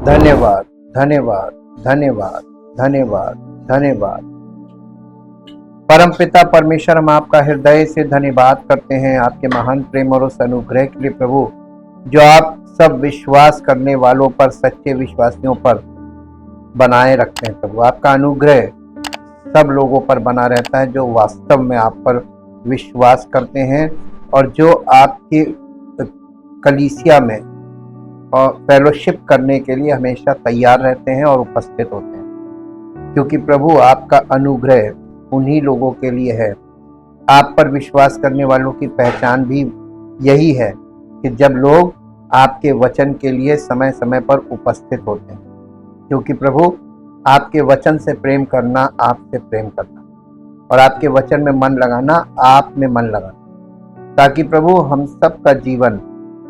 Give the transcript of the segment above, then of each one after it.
धन्यवाद, धन्यवाद, धन्यवाद, धन्यवाद, धन्यवाद। परमपिता परमेश्वर, हम आपका हृदय से धन्यवाद करते हैं आपके महान प्रेम और उस अनुग्रह के लिए प्रभु, जो आप सब विश्वास करने वालों पर, सच्चे विश्वासियों पर बनाए रखते हैं प्रभु। आपका अनुग्रह सब लोगों पर बना रहता है जो वास्तव में आप पर विश्वास करते हैं और जो आपकी कलीसिया में और फेलोशिप करने के लिए हमेशा तैयार रहते हैं और उपस्थित होते हैं, क्योंकि प्रभु आपका अनुग्रह उन्हीं लोगों के लिए है। आप पर विश्वास करने वालों की पहचान भी यही है कि जब लोग आपके वचन के लिए समय समय पर उपस्थित होते हैं, क्योंकि प्रभु आपके वचन से प्रेम करना आपसे प्रेम करना और आपके वचन में मन लगाना आप में मन लगाना, ताकि प्रभु हम सब का जीवन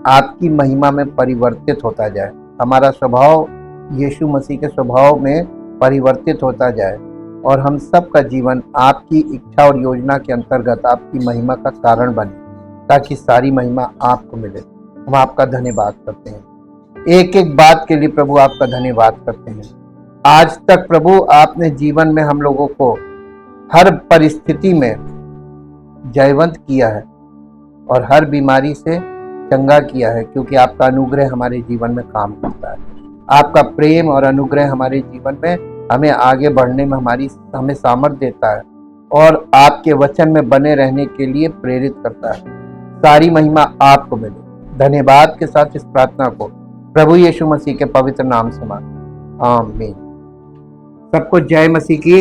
आपकी महिमा में परिवर्तित होता जाए, हमारा स्वभाव यीशु मसीह के स्वभाव में परिवर्तित होता जाए और हम सब का जीवन आपकी इच्छा और योजना के अंतर्गत आपकी महिमा का कारण बने, ताकि सारी महिमा आपको मिले। हम आपका धन्यवाद करते हैं, एक एक बात के लिए प्रभु आपका धन्यवाद करते हैं। आज तक प्रभु आपने जीवन में हम लोगों को हर परिस्थिति में जयवंत किया है और हर बीमारी से चंगा किया है, क्योंकि आपका अनुग्रह हमारे जीवन में काम करता है। आपका प्रेम और अनुग्रह हमारे जीवन में हमें आगे बढ़ने में हमें सामर्थ्य देता है और आपके वचन में बने रहने के लिए प्रेरित करता है। सारी महिमा आपको मिले। धन्यवाद के साथ इस प्रार्थना को प्रभु यीशु मसीह के पवित्र नाम से मांगते, आमीन। सबको जय मसीह की।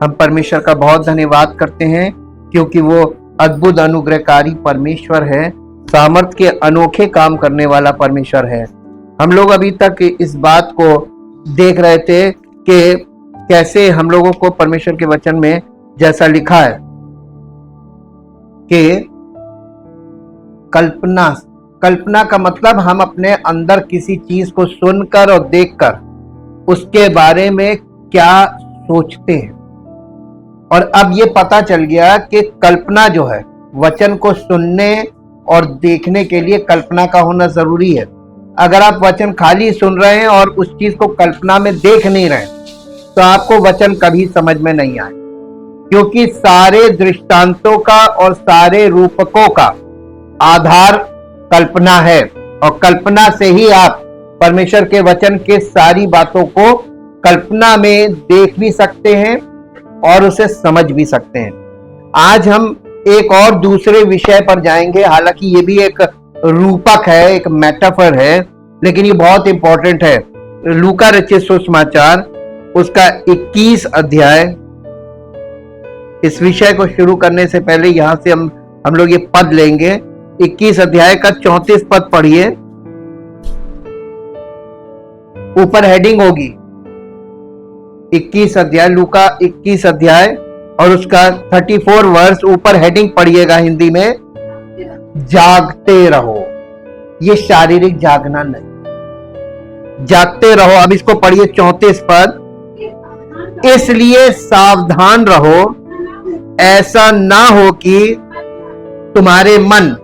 हम परमेश्वर का बहुत धन्यवाद करते हैं, क्योंकि वो अद्भुत अनुग्रहकारी परमेश्वर है, सामर्थ के अनोखे काम करने वाला परमेश्वर है। हम लोग अभी तक इस बात को देख रहे थे कि कैसे हम लोगों को परमेश्वर के वचन में जैसा लिखा है कि कल्पना का मतलब हम अपने अंदर किसी चीज को सुनकर और देखकर उसके बारे में क्या सोचते हैं। और अब ये पता चल गया कि कल्पना जो है, वचन को सुनने और देखने के लिए कल्पना का होना जरूरी है। अगर आप वचन खाली सुन रहे हैं और उस चीज को कल्पना में देख नहीं रहे, तो आपको वचन कभी समझ में नहीं आए, क्योंकि सारे दृष्टांतों का और सारे रूपकों का आधार कल्पना है और कल्पना से ही आप परमेश्वर के वचन के सारी बातों को कल्पना में देख भी सकते हैं और उसे समझ भी सकते हैं। आज हम एक और दूसरे विषय पर जाएंगे, हालांकि ये भी एक रूपक है, एक मेटाफर है, लेकिन ये बहुत इंपॉर्टेंट है। लूका रचित सुसमाचार उसका 21 अध्याय। इस विषय को शुरू करने से पहले यहां से हम लोग ये पद लेंगे। 21 अध्याय का 34 पद पढ़िए। ऊपर हेडिंग होगी 21 अध्याय, लूका 21 अध्याय और उसका 34 वर्ष। ऊपर हेडिंग पढ़िएगा हिंदी में, जागते रहो। ये शारीरिक जागना नहीं, जागते रहो। अब इसको पढ़िए 34 पद। इसलिए सावधान रहो, ऐसा ना हो कि तुम्हारे मन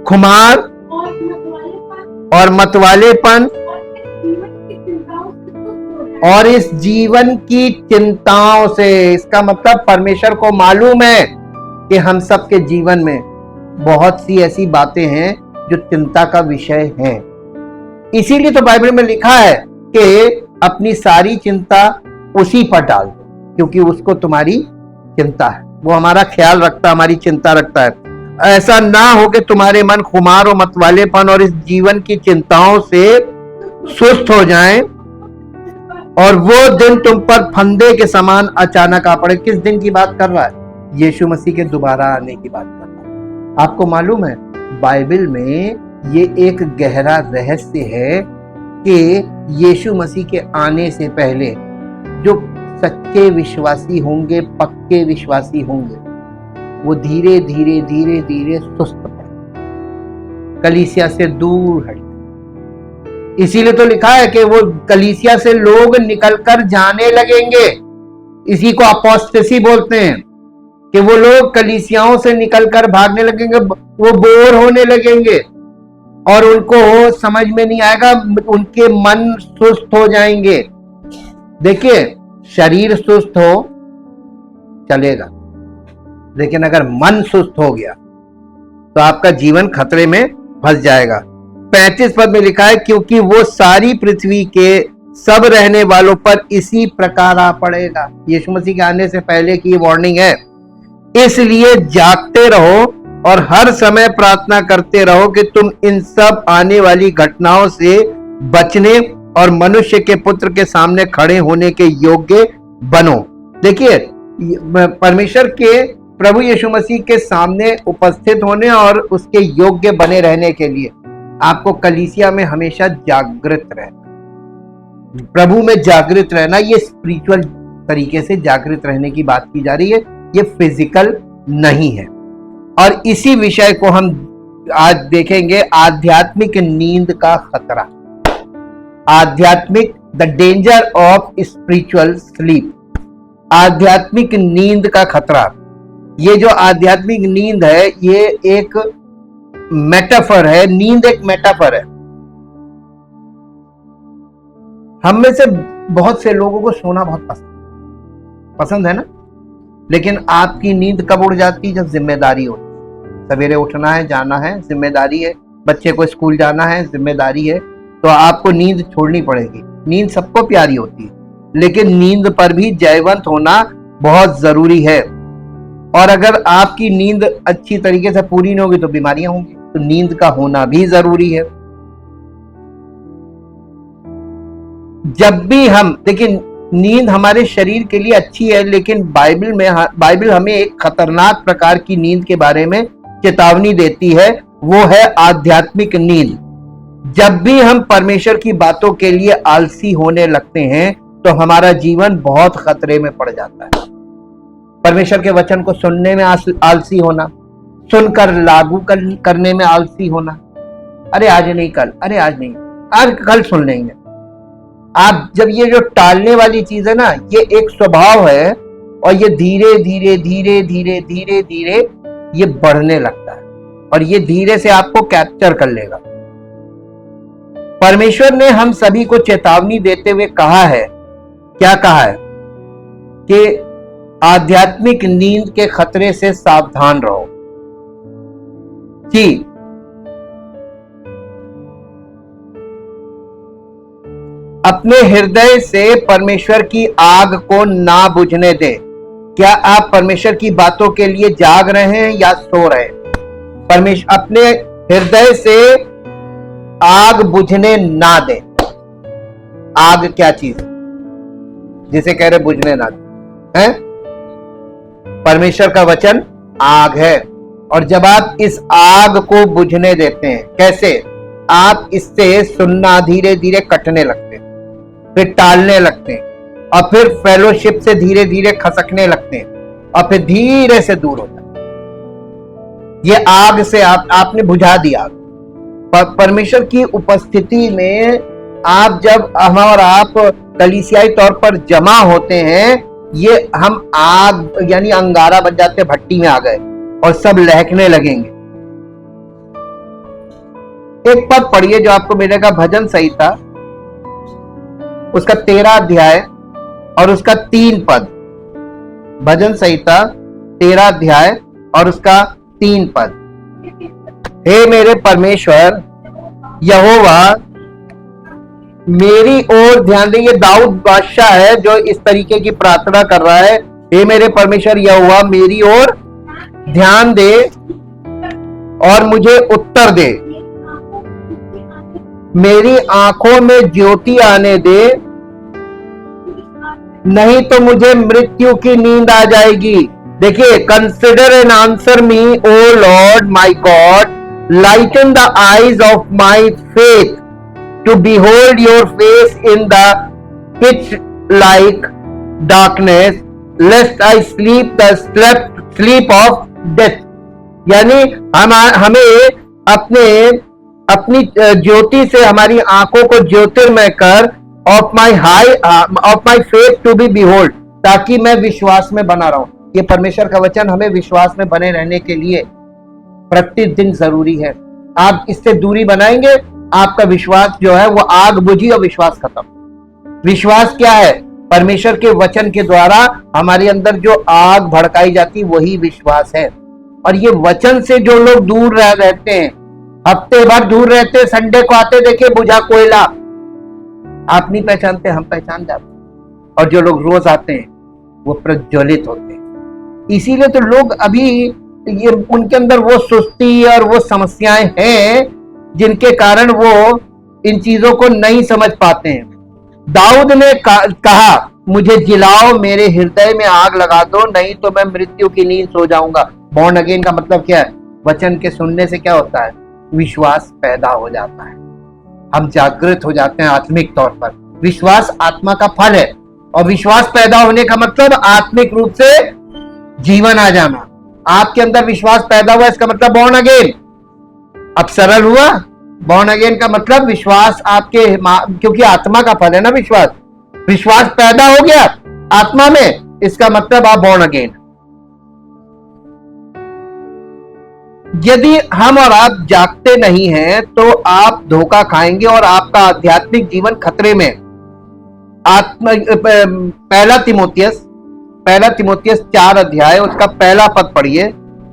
खुमार और मतवालेपन और इस जीवन की चिंताओं से। इसका मतलब परमेश्वर को मालूम है कि हम सबके जीवन में बहुत सी ऐसी बातें हैं जो चिंता का विषय हैं। इसीलिए तो बाइबल में लिखा है कि अपनी सारी चिंता उसी पर डाल दो, क्योंकि उसको तुम्हारी चिंता है, वो हमारा ख्याल रखता है, हमारी चिंता रखता है। ऐसा ना हो कि तुम्हारे मन खुमार और मतवालेपन और इस जीवन की चिंताओं से सुस्त हो जाएं और वो दिन तुम पर फंदे के समान अचानक आ पड़े। किस दिन की बात कर रहा है? यीशु मसीह के दोबारा आने की बात कर रहा है। आपको मालूम है बाइबल में ये एक गहरा रहस्य है कि यीशु मसीह के आने से पहले जो सच्चे विश्वासी होंगे, पक्के विश्वासी होंगे, वो धीरे धीरे धीरे धीरे सुस्त पड़े, कलीसिया से दूर हटे। इसीलिए तो लिखा है कि वो कलीसिया से लोग निकलकर जाने लगेंगे। इसी को अपोस्टेसी बोलते हैं, कि वो लोग कलीसियाओं से निकलकर भागने लगेंगे, वो बोर होने लगेंगे। और उनको समझ में नहीं आएगा, उनके मन सुस्त हो जाएंगे। देखिए, शरीर सुस्त हो चलेगा, लेकिन अगर मन सुस्त हो गया तो आपका जीवन खतरे में फंस जाएगा। 35 पद में लिखा है, क्योंकि वो सारी पृथ्वी के सब रहने वालों पर इसी प्रकार आ पड़ेगा। यीशु मसीह के आने से पहले की वार्निंग है। इसलिए जागते रहो और हर समय प्रार्थना करते रहो कि तुम इन सब आने वाली घटनाओं से बचने और मनुष्य के पुत्र के सामने खड़े होने के योग्य बनो। देखिए, परमेश्वर के प्रभु यीशु मसीह के सामने उपस्थित होने और उसके योग्य बने रहने के लिए आपको कलीसिया में हमेशा जागृत रहना, प्रभु में जागृत रहना। ये स्पिरिचुअल तरीके से जागृत रहने की बात की जा रही है, ये फिजिकल नहीं है। और इसी विषय को हम आज देखेंगे, आध्यात्मिक नींद का खतरा। आध्यात्मिक, the danger of spiritual sleep. आध्यात्मिक नींद का खतरा। ये जो आध्यात्मिक नींद है, ये एक मेटाफर है। नींद एक मेटाफर है। हम में से बहुत से लोगों को सोना बहुत पसंद है ना, लेकिन आपकी नींद कब उड़ जाती है? जब जिम्मेदारी होती है। सवेरे उठना है, जाना है, जिम्मेदारी है, बच्चे को स्कूल जाना है, जिम्मेदारी है, तो आपको नींद छोड़नी पड़ेगी। नींद सबको प्यारी होती है, लेकिन नींद पर भी जयवंत होना बहुत जरूरी है। और अगर आपकी नींद अच्छी तरीके से पूरी नहीं होगी तो बीमारियां होंगी। तो नींद का होना भी जरूरी है। जब भी हम, देखिए, नींद हमारे शरीर के लिए अच्छी है, लेकिन बाइबल हमें एक खतरनाक प्रकार की नींद के बारे में चेतावनी देती है, वो है आध्यात्मिक नींद। जब भी हम परमेश्वर की बातों के लिए आलसी होने लगते हैं तो हमारा जीवन बहुत खतरे में पड़ जाता है। परमेश्वर के वचन को सुनने में आलसी होना, सुनकर लागू करने में आलसी होना। अरे आज नहीं कल, अरे आज नहीं, आज कल सुन लेंगे। आप जब ये जो टालने वाली चीज है ना, ये एक स्वभाव है और ये धीरे धीरे धीरे धीरे धीरे धीरे ये बढ़ने लगता है और ये धीरे से आपको कैप्चर कर लेगा। परमेश्वर ने हम सभी को चेतावनी देते हुए कहा है, क्या कहा है? कि आध्यात्मिक नींद के खतरे से सावधान रहो। कि अपने हृदय से परमेश्वर की आग को ना बुझने दे। क्या आप परमेश्वर की बातों के लिए जाग रहे हैं या सो रहे हैं? परमेश्वर अपने हृदय से आग बुझने ना दे। आग क्या चीज है जिसे कह रहे बुझने ना दे? हैं? परमेश्वर का वचन आग है। और जब आप इस आग को बुझने देते हैं, कैसे? आप इससे सुनना धीरे धीरे कटने लगते हैं, फिर टालने लगते हैं, और फिर फेलोशिप से धीरे धीरे खसकने लगते हैं, और फिर धीरे से दूर होता है। ये आग से आपने बुझा दिया। परमेश्वर की उपस्थिति में आप जब हम और आप कलीसियाई तौर पर जमा होते हैं, ये हम आग यानी अंगारा बन जाते, भट्टी में आ गए और सब लहकने लगेंगे। एक पद पढ़िए जो आपको मिलेगा, भजन संहिता उसका 13 अध्याय और उसका 3 पद। भजन संहिता 13 अध्याय और उसका 3 पद। हे मेरे परमेश्वर यहोवा, मेरी ओर ध्यान दे। ये दाऊद बादशाह है जो इस तरीके की प्रार्थना कर रहा है। हे मेरे परमेश्वर यहोवा, मेरी ओर ध्यान दे और मुझे उत्तर दे। मेरी आंखों में ज्योति आने दे, नहीं तो मुझे मृत्यु की नींद आ जाएगी। देखिए, consider and answer me O lord my God, lighten the eyes of my faith to behold your face in the pitch like darkness, lest I sleep the sleep of death. यानी हमें अपनी ज्योति से हमारी आंखों को ज्योतिर्मय कर, of my faith to be behold, ताकि मैं विश्वास में बना रहूं। ये परमेश्वर का वचन हमें विश्वास में बने रहने के लिए प्रतिदिन जरूरी है। आप इससे दूरी बनाएंगे, आपका विश्वास जो है वो आग बुझी और विश्वास खत्म। विश्वास क्या है? परमेश्वर के वचन के द्वारा हमारे अंदर जो आग भड़काई जाती वही विश्वास है। और ये वचन से जो लोग दूर रहते हैं, हफ्ते भर दूर रहते, संडे को आते देखे बुझा कोयला, आप नहीं पहचानते, हम पहचान जाते। और जो लोग रोज आते हैं वो प्रज्वलित होते हैं। इसीलिए तो लोग अभी ये उनके अंदर वो सुस्ती और वो समस्याएं हैं जिनके कारण वो इन चीजों को नहीं समझ पाते हैं। दाऊद ने कहा, मुझे जिलाओ, मेरे हृदय में आग लगा दो, नहीं तो मैं मृत्यु की नींद सो जाऊंगा। बॉर्न अगेन का मतलब क्या है? वचन के सुनने से क्या होता है? विश्वास पैदा हो जाता है, हम जागृत हो जाते हैं आत्मिक तौर पर। विश्वास आत्मा का फल है, और विश्वास पैदा होने का मतलब आत्मिक रूप से जीवन आ जाना। आपके अंदर विश्वास पैदा हुआ, इसका मतलब बॉर्न अगेन। अब सरल हुआ? बॉर्न अगेन का मतलब विश्वास आपके, क्योंकि आत्मा का फल है ना विश्वास, विश्वास पैदा हो गया आत्मा में, इसका मतलब आप बॉर्न अगेन। यदि हम और आप जागते नहीं हैं तो आप धोखा खाएंगे और आपका आध्यात्मिक जीवन खतरे में। पहला तिमोथियस 4 अध्याय उसका पहला पद पढ़िए।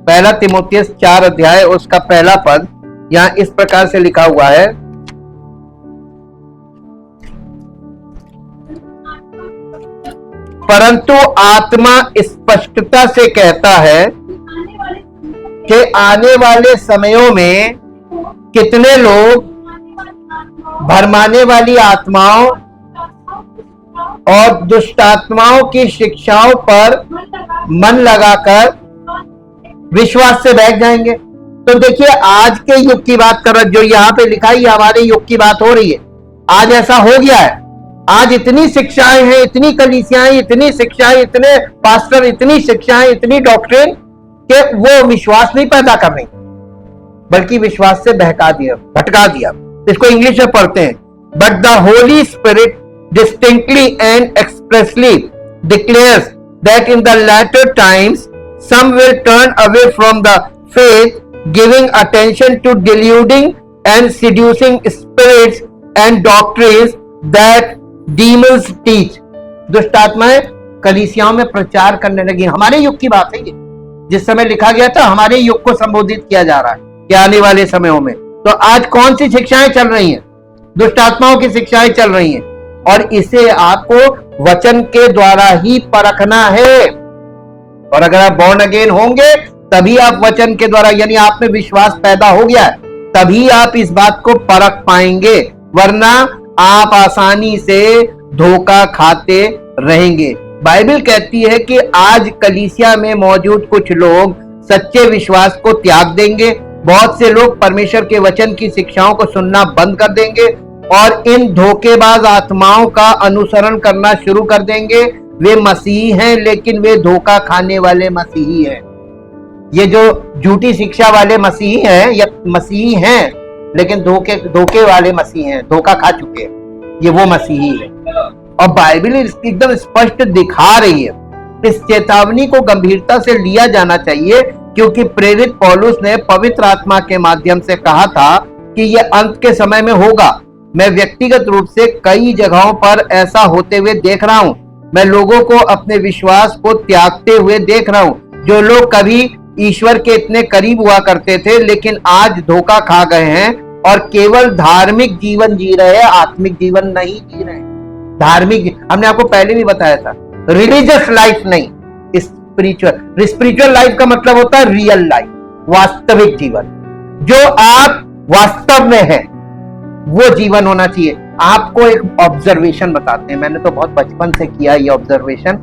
पहला तिमोथियस 4 अध्याय उसका पहला पद यहां इस प्रकार से लिखा हुआ है, परंतु आत्मा स्पष्टता से कहता है कि आने वाले समयों में कितने लोग भरमाने वाली आत्माओं और दुष्ट आत्माओं की शिक्षाओं पर मन लगाकर विश्वास से बह जाएंगे। तो देखिए, आज के युग की बात कर रहा, जो यहाँ पे लिखा है हमारे युग की बात हो रही है। आज ऐसा हो गया है, आज इतनी शिक्षाएं हैं, इतनी कलीसियाएं, इतनी शिक्षाएं, इतने पास्टर, इतनी शिक्षाएं, इतनी डॉक्ट्रिन कि वो विश्वास नहीं पैदा कर रही, बल्कि विश्वास से भटका दिया। इसको इंग्लिश में पढ़ते हैं, but the Holi spirit distinctly and expressly declares that in the latter times some will turn away from the faith, giving attention to deluding and seducing spirits and doctrines that demons teach। दुष्ट आत्माएं कलीसियाओं में प्रचार करने लगी। हमारे युग की बात है ये, जिस समय लिखा गया था हमारे युग को संबोधित किया जा रहा है कि आने वाले समयों में। तो आज कौन सी शिक्षाएं चल रही हैं? दुष्ट आत्माओं की शिक्षाएं चल रही हैं, और इसे आपको वचन के द्वारा ही परखना है। और अगर आप बॉर्न अगेन होंगे तभी आप वचन के द्वारा, यानी आप में विश्वास पैदा हो गया है, तभी आप इस बात को परख पाएंगे, वरना आप आसानी से धोखा खाते रहेंगे। बाइबल कहती है कि आज कलीसिया में मौजूद कुछ लोग सच्चे विश्वास को त्याग देंगे। बहुत से लोग परमेश्वर के वचन की शिक्षाओं को सुनना बंद कर देंगे और इन धोखेबाज आत्माओं का अनुसरण करना शुरू कर देंगे। वे मसीही हैं, लेकिन वे धोखा खाने वाले मसीही हैं। ये जो झूठी शिक्षा वाले मसीही हैं, या मसीही हैं लेकिन धोखे वाले मसीही हैं, धोखा खा चुके हैं, ये वो मसीही है। और बाइबल एकदम स्पष्ट दिखा रही है। इस चेतावनी को गंभीरता से लिया जाना चाहिए, क्योंकि प्रेरित पौलुस ने पवित्र आत्मा के माध्यम से कहा था कि यह अंत के समय में होगा। मैं व्यक्तिगत रूप से कई जगहों पर ऐसा होते हुए देख रहा हूं। मैं लोगों को अपने विश्वास को त्यागते हुए देख रहा हूं। जो लोग कभी ईश्वर के इतने करीब हुआ करते थे, लेकिन आज धोखा खा गए हैं और केवल धार्मिक जीवन जी रहे हैं, आत्मिक जीवन नहीं जी रहे। धार्मिक, हमने आपको पहले भी बताया था, रिलीजियस लाइफ नहीं, स्पिरिचुअल। स्पिरिचुअल लाइफ का मतलब होता है रियल लाइफ, वास्तविक जीवन, जो आप वास्तव में है वो जीवन होना चाहिए। आपको एक ऑब्जर्वेशन बताते हैं, मैंने तो बहुत बचपन से किया ये ऑब्जर्वेशन।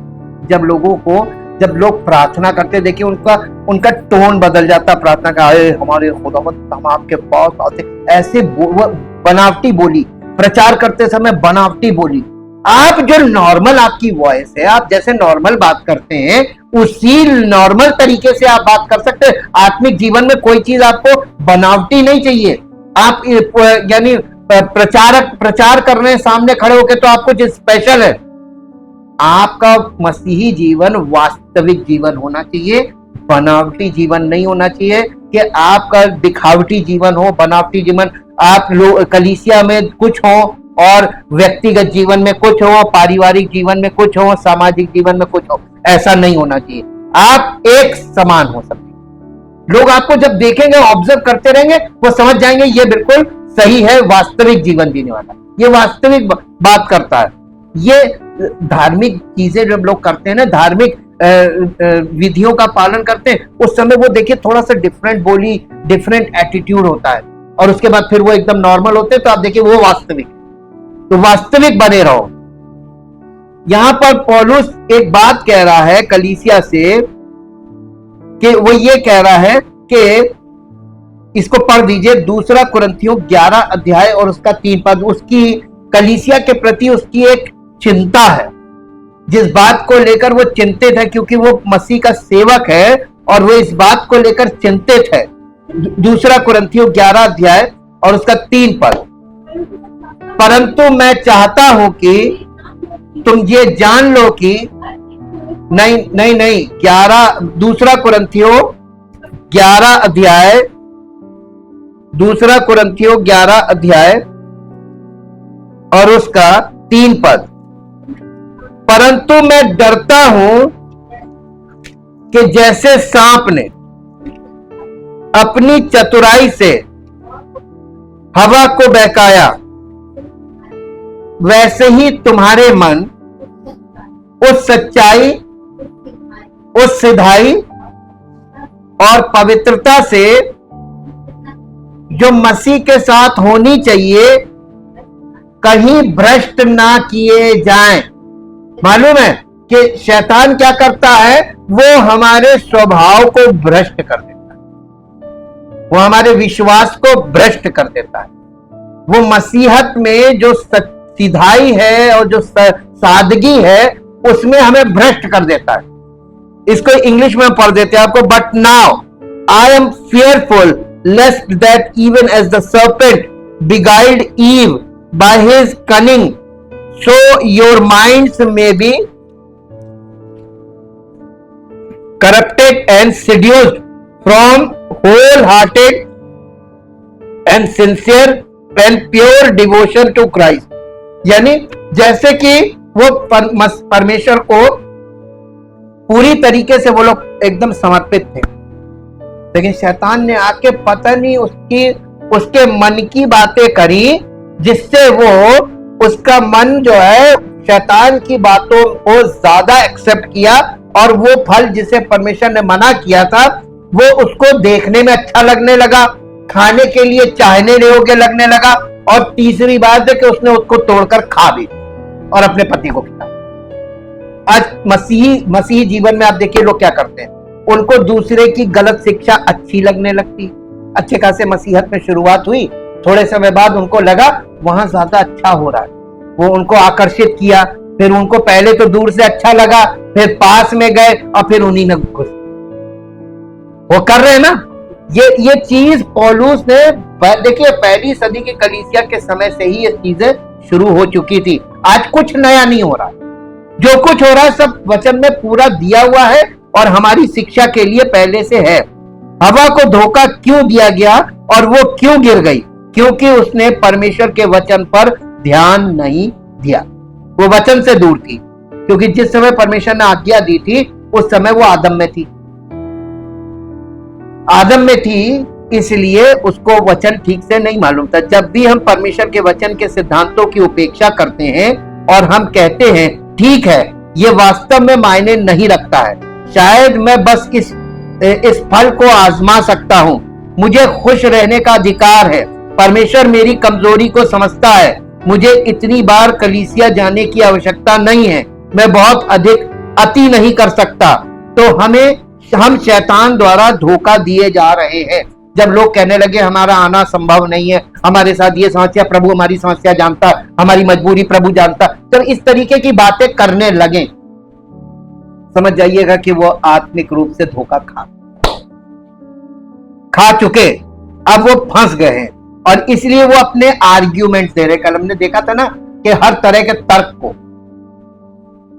जब लोग प्रार्थना करते, देखिए उनका टोन बदल जाता प्रार्थना का। हमारे खुदावंद, हम आपके पास आते, ऐसे बनावटी बोली, प्रचार करते समय बनावटी बोली। आप जो नॉर्मल आपकी वॉइस है, आप जैसे नॉर्मल बात करते हैं, उसी नॉर्मल तरीके से आप बात कर सकते हैं। आत्मिक जीवन में कोई चीज आपको बनावटी नहीं चाहिए। आप यानी प्रचार कर रहे हैं सामने खड़े होकर, तो आप कुछ स्पेशल है। आपका मसीही जीवन वास्तविक जीवन होना चाहिए, बनावटी जीवन नहीं होना चाहिए। कि आपका दिखावटी जीवन हो, बनावटी जीवन, आप लोग कलीसिया में कुछ हो और व्यक्तिगत जीवन में कुछ हो, पारिवारिक जीवन में कुछ हो, सामाजिक जीवन में कुछ हो। ऐसा नहीं होना चाहिए। आप एक समान हो सकते। लोग आपको जब देखेंगे, ऑब्जर्व करते रहेंगे, वो समझ जाएंगे ये बिल्कुल सही है, वास्तविक जीवन जीने वाला, ये वास्तविक बात करता है। ये धार्मिक चीजें जब लोग करते हैं ना, धार्मिक विधियों का पालन करते हैं, उस समय वो देखिए थोड़ा सा डिफरेंट बोली, डिफरेंट एटीट्यूड होता है, और उसके बाद फिर वो एकदम नॉर्मल होते हैं, तो आप देखिए वो वास्तविक। तो वास्तविक बने रहो। यहां पर पौलुस एक बात कह रहा है कलीसिया से, कि वो ये कह रहा है कि इसको पढ़ दीजिए, 2 कुरिन्थियों 11 अध्याय और उसका 3 पद। उसकी कलीसिया के प्रति उसकी एक चिंता है, जिस बात को लेकर वो चिंतित है, क्योंकि वो मसीह का सेवक है और वो इस बात को लेकर चिंतित है। 2 कुरिन्थियों 11 अध्याय और उसका 3 पद। परंतु मैं चाहता हूं कि तुम ये जान लो कि नहीं 2 कुरिन्थियों 11 अध्याय, 2 कुरिन्थियों 11 अध्याय और उसका 3 पद। परंतु मैं डरता हूं कि जैसे सांप ने अपनी चतुराई से हवा को बहकाया, वैसे ही तुम्हारे मन उस सच्चाई, उस सिधाई और पवित्रता से जो मसीह के साथ होनी चाहिए, कहीं भ्रष्ट ना किए जाएं। मालूम है कि शैतान क्या करता है, वो हमारे स्वभाव को भ्रष्ट कर देता है, वो हमारे विश्वास को भ्रष्ट कर देता है। वो मसीहत में जो सिधाई है और जो सादगी है, उसमें हमें भ्रष्ट कर देता है। इसको इंग्लिश में पढ़ देते हैं आपको। But now I am fearful lest that even as the serpent beguiled Eve by his cunning, so your minds may be corrupted and seduced from wholehearted and sincere and pure devotion to Christ। यानी जैसे कि वो परमेश्वर को पूरी तरीके से वो लोग एकदम समर्पित थे, लेकिन शैतान ने आके पता नहीं उसके मन की बातें करी, जिससे वो उसका मन जो है शैतान की बातों को ज्यादा एक्सेप्ट किया, और वो फल जिसे परमेश्वर ने मना किया था वो उसको देखने में अच्छा लगने लगा, खाने के लिए चाहने योग्य लगने लगा, और तीसरी बात है कि उसने उसको तोड़कर खा भी और अपने पति को खिलाया। आज मसीही जीवन में आप देखिए लोग क्या करते हैं, उनको दूसरे की गलत शिक्षा अच्छी लगने लगती। अच्छे खासे मसीहत में शुरुआत हुई, थोड़े समय बाद उनको लगा वहां ज्यादा अच्छा हो रहा है, वो उनको आकर्षित किया, फिर उनको पहले तो दूर से अच्छा लगा, फिर पास में गए और फिर उन्हीं में घुस। वो कर रहे हैं ना ये चीज। पौलुस ने देखिए पहली सदी की कलीसिया के समय से ही ये चीजें शुरू हो चुकी थी। आज कुछ नया नहीं हो रहा, जो कुछ हो रहा है सब वचन में पूरा दिया हुआ है और हमारी शिक्षा के लिए पहले से है। हवा को धोखा क्यों दिया गया और वो क्यों गिर गई? क्योंकि उसने परमेश्वर के वचन पर ध्यान नहीं दिया, वो वचन से दूर थी। क्योंकि जिस समय परमेश्वर ने आज्ञा दी थी उस समय वो आदम में थी, इसलिए उसको वचन ठीक से नहीं मालूम था। जब भी हम परमेश्वर के वचन के सिद्धांतों की उपेक्षा करते हैं और हम कहते हैं ठीक है ये वास्तव में मायने नहीं रखता है, शायद मैं बस इस फल को आजमा सकता हूं, मुझे खुश रहने का अधिकार है, परमेश्वर मेरी कमजोरी को समझता है, मुझे इतनी बार कलीसिया जाने की आवश्यकता नहीं है, मैं बहुत अधिक अति नहीं कर सकता, तो हम शैतान द्वारा धोखा दिए जा रहे हैं। जब लोग कहने लगे हमारा आना संभव नहीं है, हमारे साथ ये समस्या, प्रभु हमारी समस्या जानता, हमारी मजबूरी प्रभु जानता, जब इस तरीके की बातें करने लगे, समझ जाइएगा कि वो आत्मिक रूप से धोखा खा चुके, अब वो फंस गए हैं। और इसलिए वो अपने आर्ग्यूमेंट दे रहे। कल हमने देखा था ना कि हर तरह के तर्क को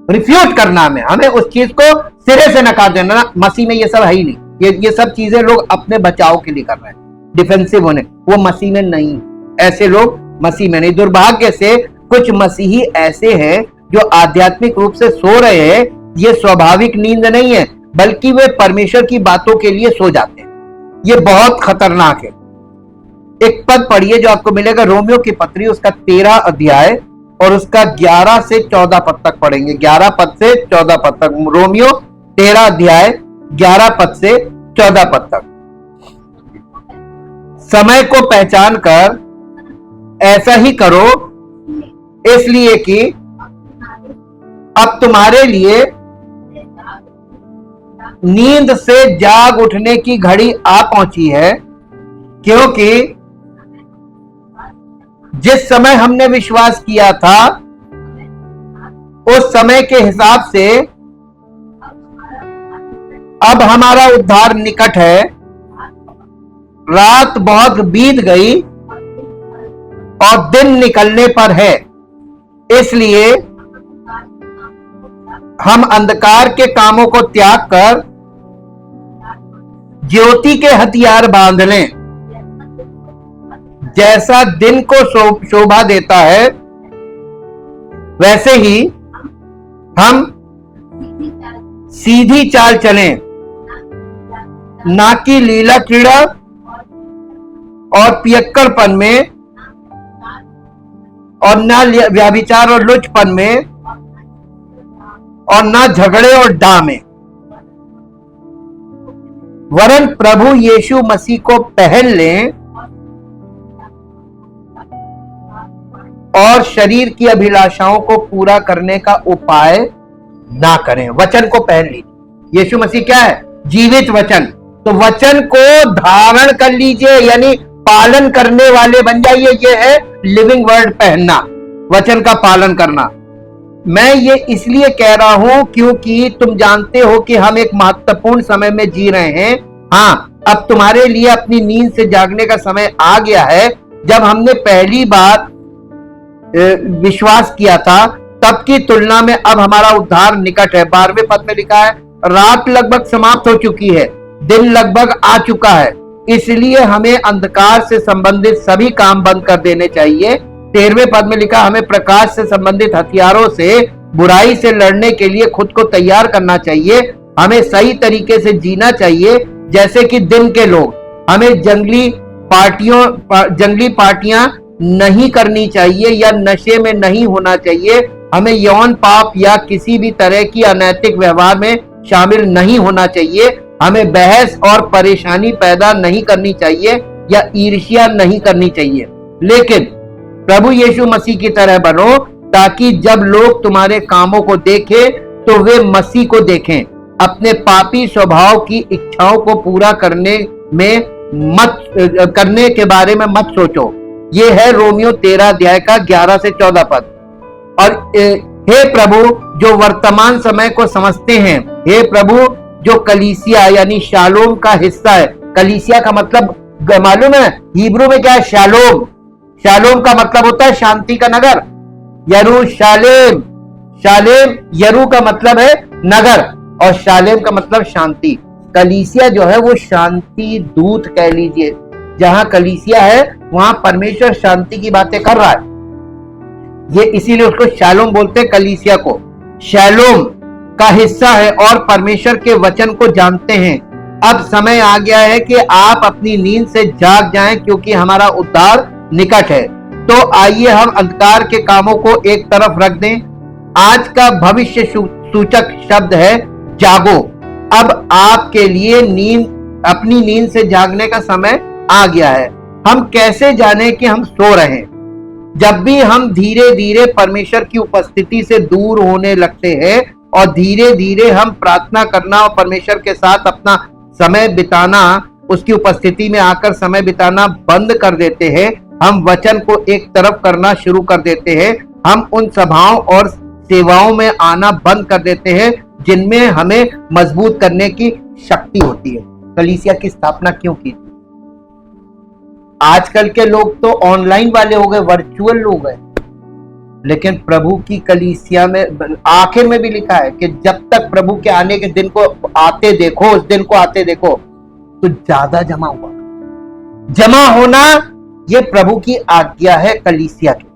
रिफ्यूट करना, हमें उस चीज को सिरे से नकार देना। मसीह में ये सब है ही नहीं, ये सब चीजें लोग अपने बचाव के लिए कर रहे हैं, डिफेंसिव होने, वो मसीह में नहीं, ऐसे लोग मसीह में नहीं। दुर्भाग्य से कुछ मसीही ऐसे हैं जो आध्यात्मिक रूप से सो रहे हैं। ये स्वाभाविक नींद नहीं है, बल्कि वे परमेश्वर की बातों के लिए सो जाते हैं। ये बहुत खतरनाक है। एक पद पढ़िए जो आपको मिलेगा, रोमियो की पत्री उसका 13 अध्याय और उसका 11 से 14 पद तक पढ़ेंगे। 11 पद से 14 पद तक, रोमियो 13 अध्याय 11 पद से 14 पद तक। समय को पहचान कर ऐसा ही करो, इसलिए कि अब तुम्हारे लिए नींद से जाग उठने की घड़ी आ पहुंची है, क्योंकि जिस समय हमने विश्वास किया था उस समय के हिसाब से अब हमारा उद्धार निकट है। रात बहुत बीत गई और दिन निकलने पर है, इसलिए हम अंधकार के कामों को त्याग कर ज्योति के हथियार बांध लें। जैसा दिन को शोभा देता है, वैसे ही हम सीधी चाल चलें, ना कि लीला क्रीड़ा और पियक्कड़पन में, और ना व्यभिचार और लुचपन में, और ना झगड़े और डाह में, वरन प्रभु यीशु मसीह को पहन लें और शरीर की अभिलाषाओं को पूरा करने का उपाय ना करें। वचन को पहन लीजिए। यीशु मसीह क्या है? जीवित वचन। तो वचन को धारण कर लीजिए, यानी पालन करने वाले बन जाइए। ये है लिविंग वर्ड पहनना, वचन का पालन करना। मैं ये इसलिए कह रहा हूं क्योंकि तुम जानते हो कि हम एक महत्वपूर्ण समय में जी रहे हैं। हाँ, अब तुम्हारे लिए अपनी नींद से जागने का समय आ गया है। जब हमने पहली बार विश्वास किया था, तब की तुलना में अब हमारा उद्धार निकट है। 12वें पद में लिखा है, रात लगभग समाप्त हो चुकी है, दिन लगभग आ चुका है, इसलिए हमें अंधकार से संबंधित सभी काम बंद कर देने चाहिए। 13वें पद में लिखा, हमें प्रकाश से संबंधित हथियारों से बुराई से लड़ने के लिए खुद को तैयार करना चाहिए। हमें सही तरीके से जीना चाहिए, जैसे कि दिन के लोग। हमें जंगली पार्टियां नहीं करनी चाहिए या नशे में नहीं होना चाहिए। हमें यौन पाप या किसी भी तरह की अनैतिक व्यवहार में शामिल नहीं होना चाहिए। हमें बहस और परेशानी पैदा नहीं करनी चाहिए या ईर्ष्या नहीं करनी चाहिए, लेकिन प्रभु यीशु मसीह की तरह बनो, ताकि जब लोग तुम्हारे कामों को देखें तो वे मसीह को देखें। अपने पापी स्वभाव की इच्छाओं को पूरा करने के बारे में मत सोचो। ये है रोमियो 13 अध्याय का 11 से 14 पद। और हे प्रभु जो वर्तमान समय को समझते हैं, हे प्रभु जो कलीसिया यानी शालोम का हिस्सा है। कलीसिया का मतलब मालूम है हिब्रू में क्या है? शालोम। शालोम का मतलब होता है शांति का नगर। यरूशलेम, शालेम, यरू का मतलब है नगर और शालेम का मतलब शांति। कलीसिया जो है वो शांति दूत कह लीजिए। जहां कलीसिया है वहां परमेश्वर शांति की बातें कर रहा है। ये इसीलिए उसको शालोम बोलते हैं, कलीसिया को। शालोम का हिस्सा है और परमेश्वर के वचन को जानते हैं। अब समय आ गया है कि आप अपनी नींद से जाग जाएं, क्योंकि हमारा उद्धार निकट है। तो आइए हम अंधकार के कामों को एक तरफ रख दें। आज का भविष्य सूचक शब्द है जागो। अब आपके लिए अपनी नींद से जागने का समय आ गया है। हम कैसे जाने कि हम सो रहे हैं? जब भी हम धीरे धीरे परमेश्वर की उपस्थिति से दूर होने लगते हैं और धीरे धीरे हम प्रार्थना करना और परमेश्वर के साथ अपना समय बिताना, उसकी उपस्थिति में आकर समय बिताना बंद कर देते हैं, हम वचन को एक तरफ करना शुरू कर देते हैं, हम उन सभाओं और सेवाओं में आना बंद कर देते हैं जिनमें हमें मजबूत करने की शक्ति होती है। कलीसिया की स्थापना क्यों की? आजकल के लोग तो ऑनलाइन वाले हो गए, वर्चुअल लोग हैं, लेकिन प्रभु की कलीसिया में आखिर में भी लिखा है कि जब तक प्रभु के आने के दिन को आते देखो, उस दिन को आते देखो, तो ज्यादा जमा हुआ। जमा होना ये प्रभु की आज्ञा है कलीसिया की।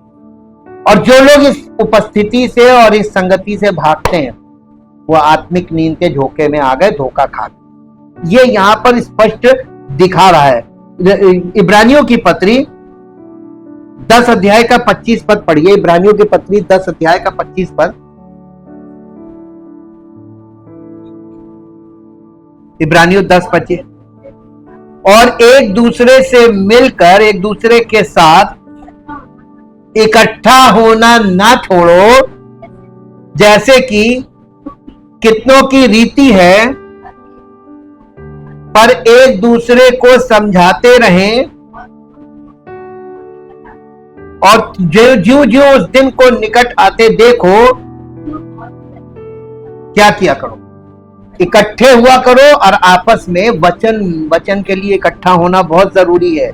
और जो लोग इस उपस्थिति से और इस संगति से भागते हैं वो आत्मिक नींद के झोंके में आ गए, धोखा खा गए। ये यहां पर स्पष्ट दिखा रहा है। इब्रानियों की पत्री 10 अध्याय का 25 पद पढ़िए। इब्रानियों की पत्री 10 अध्याय का 25 पद। इब्रानियों 10:25। और एक दूसरे से मिलकर एक दूसरे के साथ इकट्ठा होना ना छोड़ो, जैसे कि कितनों की रीति है, पर एक दूसरे को समझाते रहें, और ज्यों ज्यों उस दिन को निकट आते देखो क्या किया करो, इकट्ठे हुआ करो। और आपस में वचन के लिए इकट्ठा होना बहुत जरूरी है।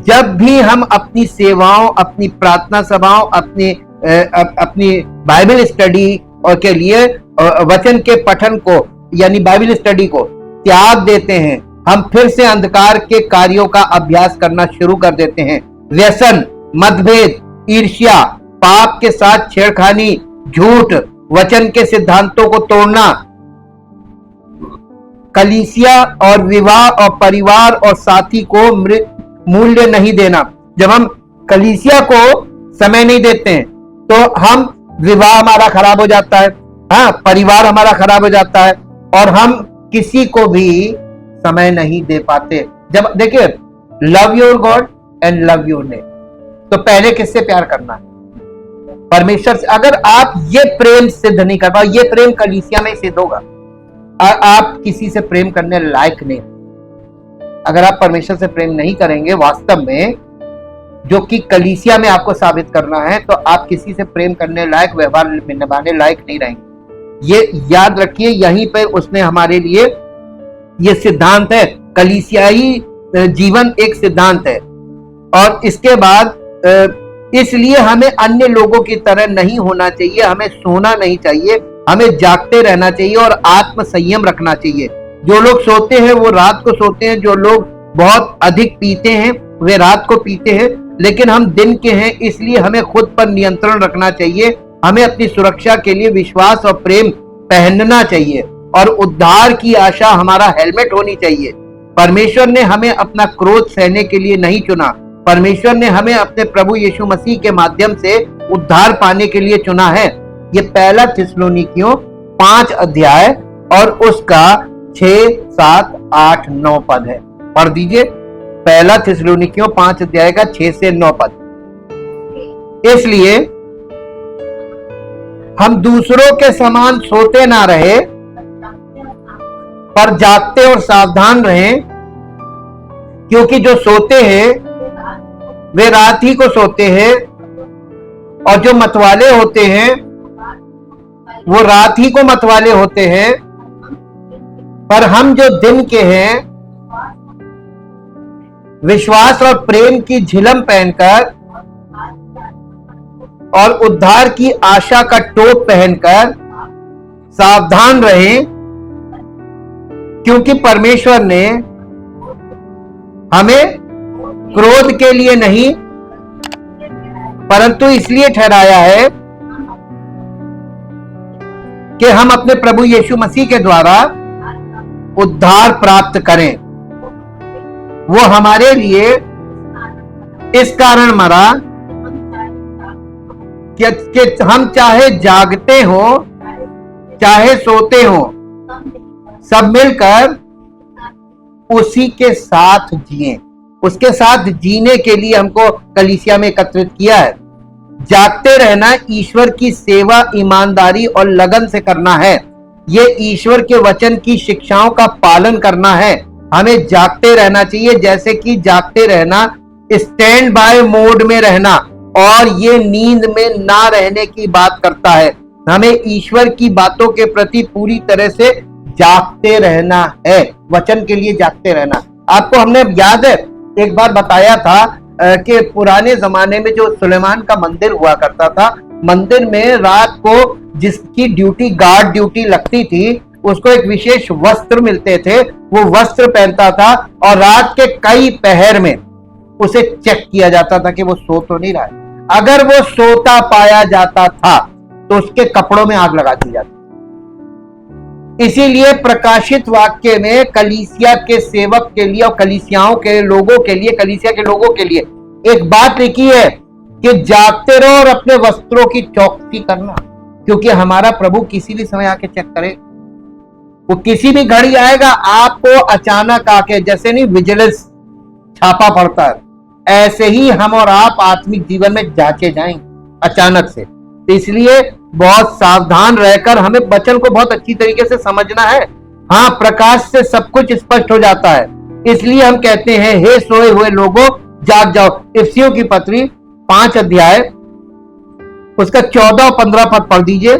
जब भी हम अपनी सेवाओं, अपनी प्रार्थना सभाओं, अपनी बाइबल स्टडी और के लिए वचन के पठन को यानी बाइबल स्टडी को त्याग देते हैं, हम फिर से अंधकार के कार्यों का अभ्यास करना शुरू कर देते हैं। व्यसन, मतभेद, ईर्ष्या, पाप के साथ छेड़खानी, झूठ, वचन के सिद्धांतों को तोड़ना, कलीसिया और विवाह और परिवार और साथी को मूल्य नहीं देना। जब हम कलीसिया को समय नहीं देते हैं तो हम विवाह हमारा खराब हो जाता है, हाँ, परिवार हमारा खराब हो जाता है, और हम किसी को भी समय नहीं दे पाते। जब देखिए, love your God and love your neighbour, तो पहले किससे प्यार करना है? परमेश्वर से। अगर आप ये प्रेम सिद्ध नहीं कर पाओ, ये प्रेम कलीसिया में सिद्ध होगा। आप किसी से प्रेम करने लायक नहीं। अगर आप परमेश्वर से प्रेम नहीं करेंगे वास्तव में, जो कि कलीसिया में आपको साबित करना है, तो आप किसी से प्रेम करने लायक, व्यवहार निभाने लायक नहीं रहेंगे। ये याद रखिए, यहीं पे उसने हमारे लिए ये सिद्धांत है। कलीसियाई जीवन एक सिद्धांत है। और इसके बाद इसलिए हमें अन्य लोगों की तरह नहीं होना चाहिए, हमें सोना नहीं चाहिए, हमें जागते रहना चाहिए और आत्म संयम रखना चाहिए। जो लोग सोते हैं वो रात को सोते हैं, जो लोग बहुत अधिक पीते हैं वे रात को पीते हैं, लेकिन हम दिन के हैं, इसलिए हमें खुद पर नियंत्रण रखना चाहिए। हमें अपनी सुरक्षा के लिए विश्वास और प्रेम पहनना चाहिए, और उद्धार की आशा हमारा हेलमेट होनी चाहिए। परमेश्वर ने हमें अपना क्रोध सहने के लिए नहीं चुना, परमेश्वर ने हमें अपने प्रभु यीशु मसीह के माध्यम से उद्धार पाने के लिए चुना है। ये पहला थिस्सलुनीकियों 5 अध्याय और उसका 6, 7, 8, 9 पद है। पढ़ दीजिए, पहला थिस्सलुनीकियों 5 अध्याय का 6 से 9 पद। इसलिए हम दूसरों के समान सोते ना रहे, पर जागते और सावधान रहें, क्योंकि जो सोते हैं वे रात ही को सोते हैं, और जो मतवाले होते हैं वो रात ही को मतवाले होते हैं। पर हम जो दिन के हैं, विश्वास और प्रेम की झिलम पहनकर और उद्धार की आशा का टोप पहनकर सावधान रहें, क्योंकि परमेश्वर ने हमें क्रोध के लिए नहीं, परंतु इसलिए ठहराया है कि हम अपने प्रभु यीशु मसीह के द्वारा उद्धार प्राप्त करें। वो हमारे लिए इस कारण मरा कि हम चाहे जागते हो चाहे सोते हो, सब मिलकर उसी के साथ जिए। उसके साथ जीने के लिए हमको कलीसिया में एकत्रित किया है। जागते रहना ईश्वर की सेवा ईमानदारी और लगन से करना है। ये ईश्वर के वचन की शिक्षाओं का पालन करना है। हमें जागते रहना चाहिए, जैसे कि जागते रहना स्टैंड बाय मोड में रहना, और ये नींद में ना रहने की बात करता है। हमें ईश्वर की बातों के प्रति पूरी तरह से जागते रहना है, वचन के लिए जागते रहना। आपको हमने याद है एक बार बताया था कि पुराने जमाने में जो सुलेमान का मंदिर हुआ करता था, मंदिर में रात को जिसकी ड्यूटी गार्ड ड्यूटी लगती थी, उसको एक विशेष वस्त्र मिलते थे, वो वस्त्र पहनता था और रात के कई पहर में उसे चेक किया जाता था कि वो सो तो नहीं रहा है। अगर वो सोता पाया जाता था तो उसके कपड़ों में आग लगा दी जाती। इसीलिए प्रकाशित वाक्य में कलीसिया के सेवक के लिए और कलीसियाओं के लोगों के लिए, कलीसिया के लोगों के लिए एक बात लिखी है कि जागते रहो और अपने वस्त्रों की चौकसी करना, क्योंकि हमारा प्रभु किसी भी समय आके चेक करे। वो किसी भी घड़ी आएगा, आपको अचानक आके, जैसे नहीं विजिलेंस छापा पड़ता है, ऐसे ही हम और आप आत्मिक जीवन में जांचे जाएंगे अचानक से। तो इसलिए बहुत सावधान रहकर हमें वचन को बहुत अच्छी तरीके से समझना है। हाँ, प्रकाश से सब कुछ स्पष्ट हो जाता है। इसलिए हम कहते हैं, हे सोए हुए लोगों जाग जाओ। इफिसियों की पत्री 5 अध्याय उसका 14 और 15 पद पढ़ दीजिए।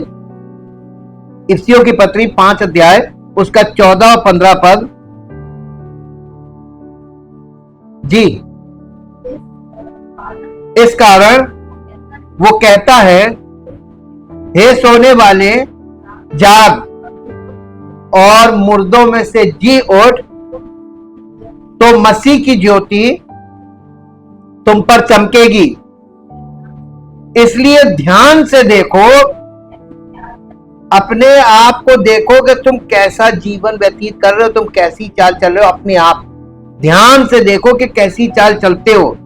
इफिसियों की पत्री 5 अध्याय उसका 14 और 15 पद। जी, इस कारण वो कहता है, हे सोने वाले जाग और मुर्दों में से जी उठ, तो मसीह की ज्योति तुम पर चमकेगी। इसलिए ध्यान से देखो, अपने आप को देखो कि तुम कैसा जीवन व्यतीत कर रहे हो, तुम कैसी चाल चल रहे हो। अपने आप ध्यान से देखो कि कैसी चाल चलते हो।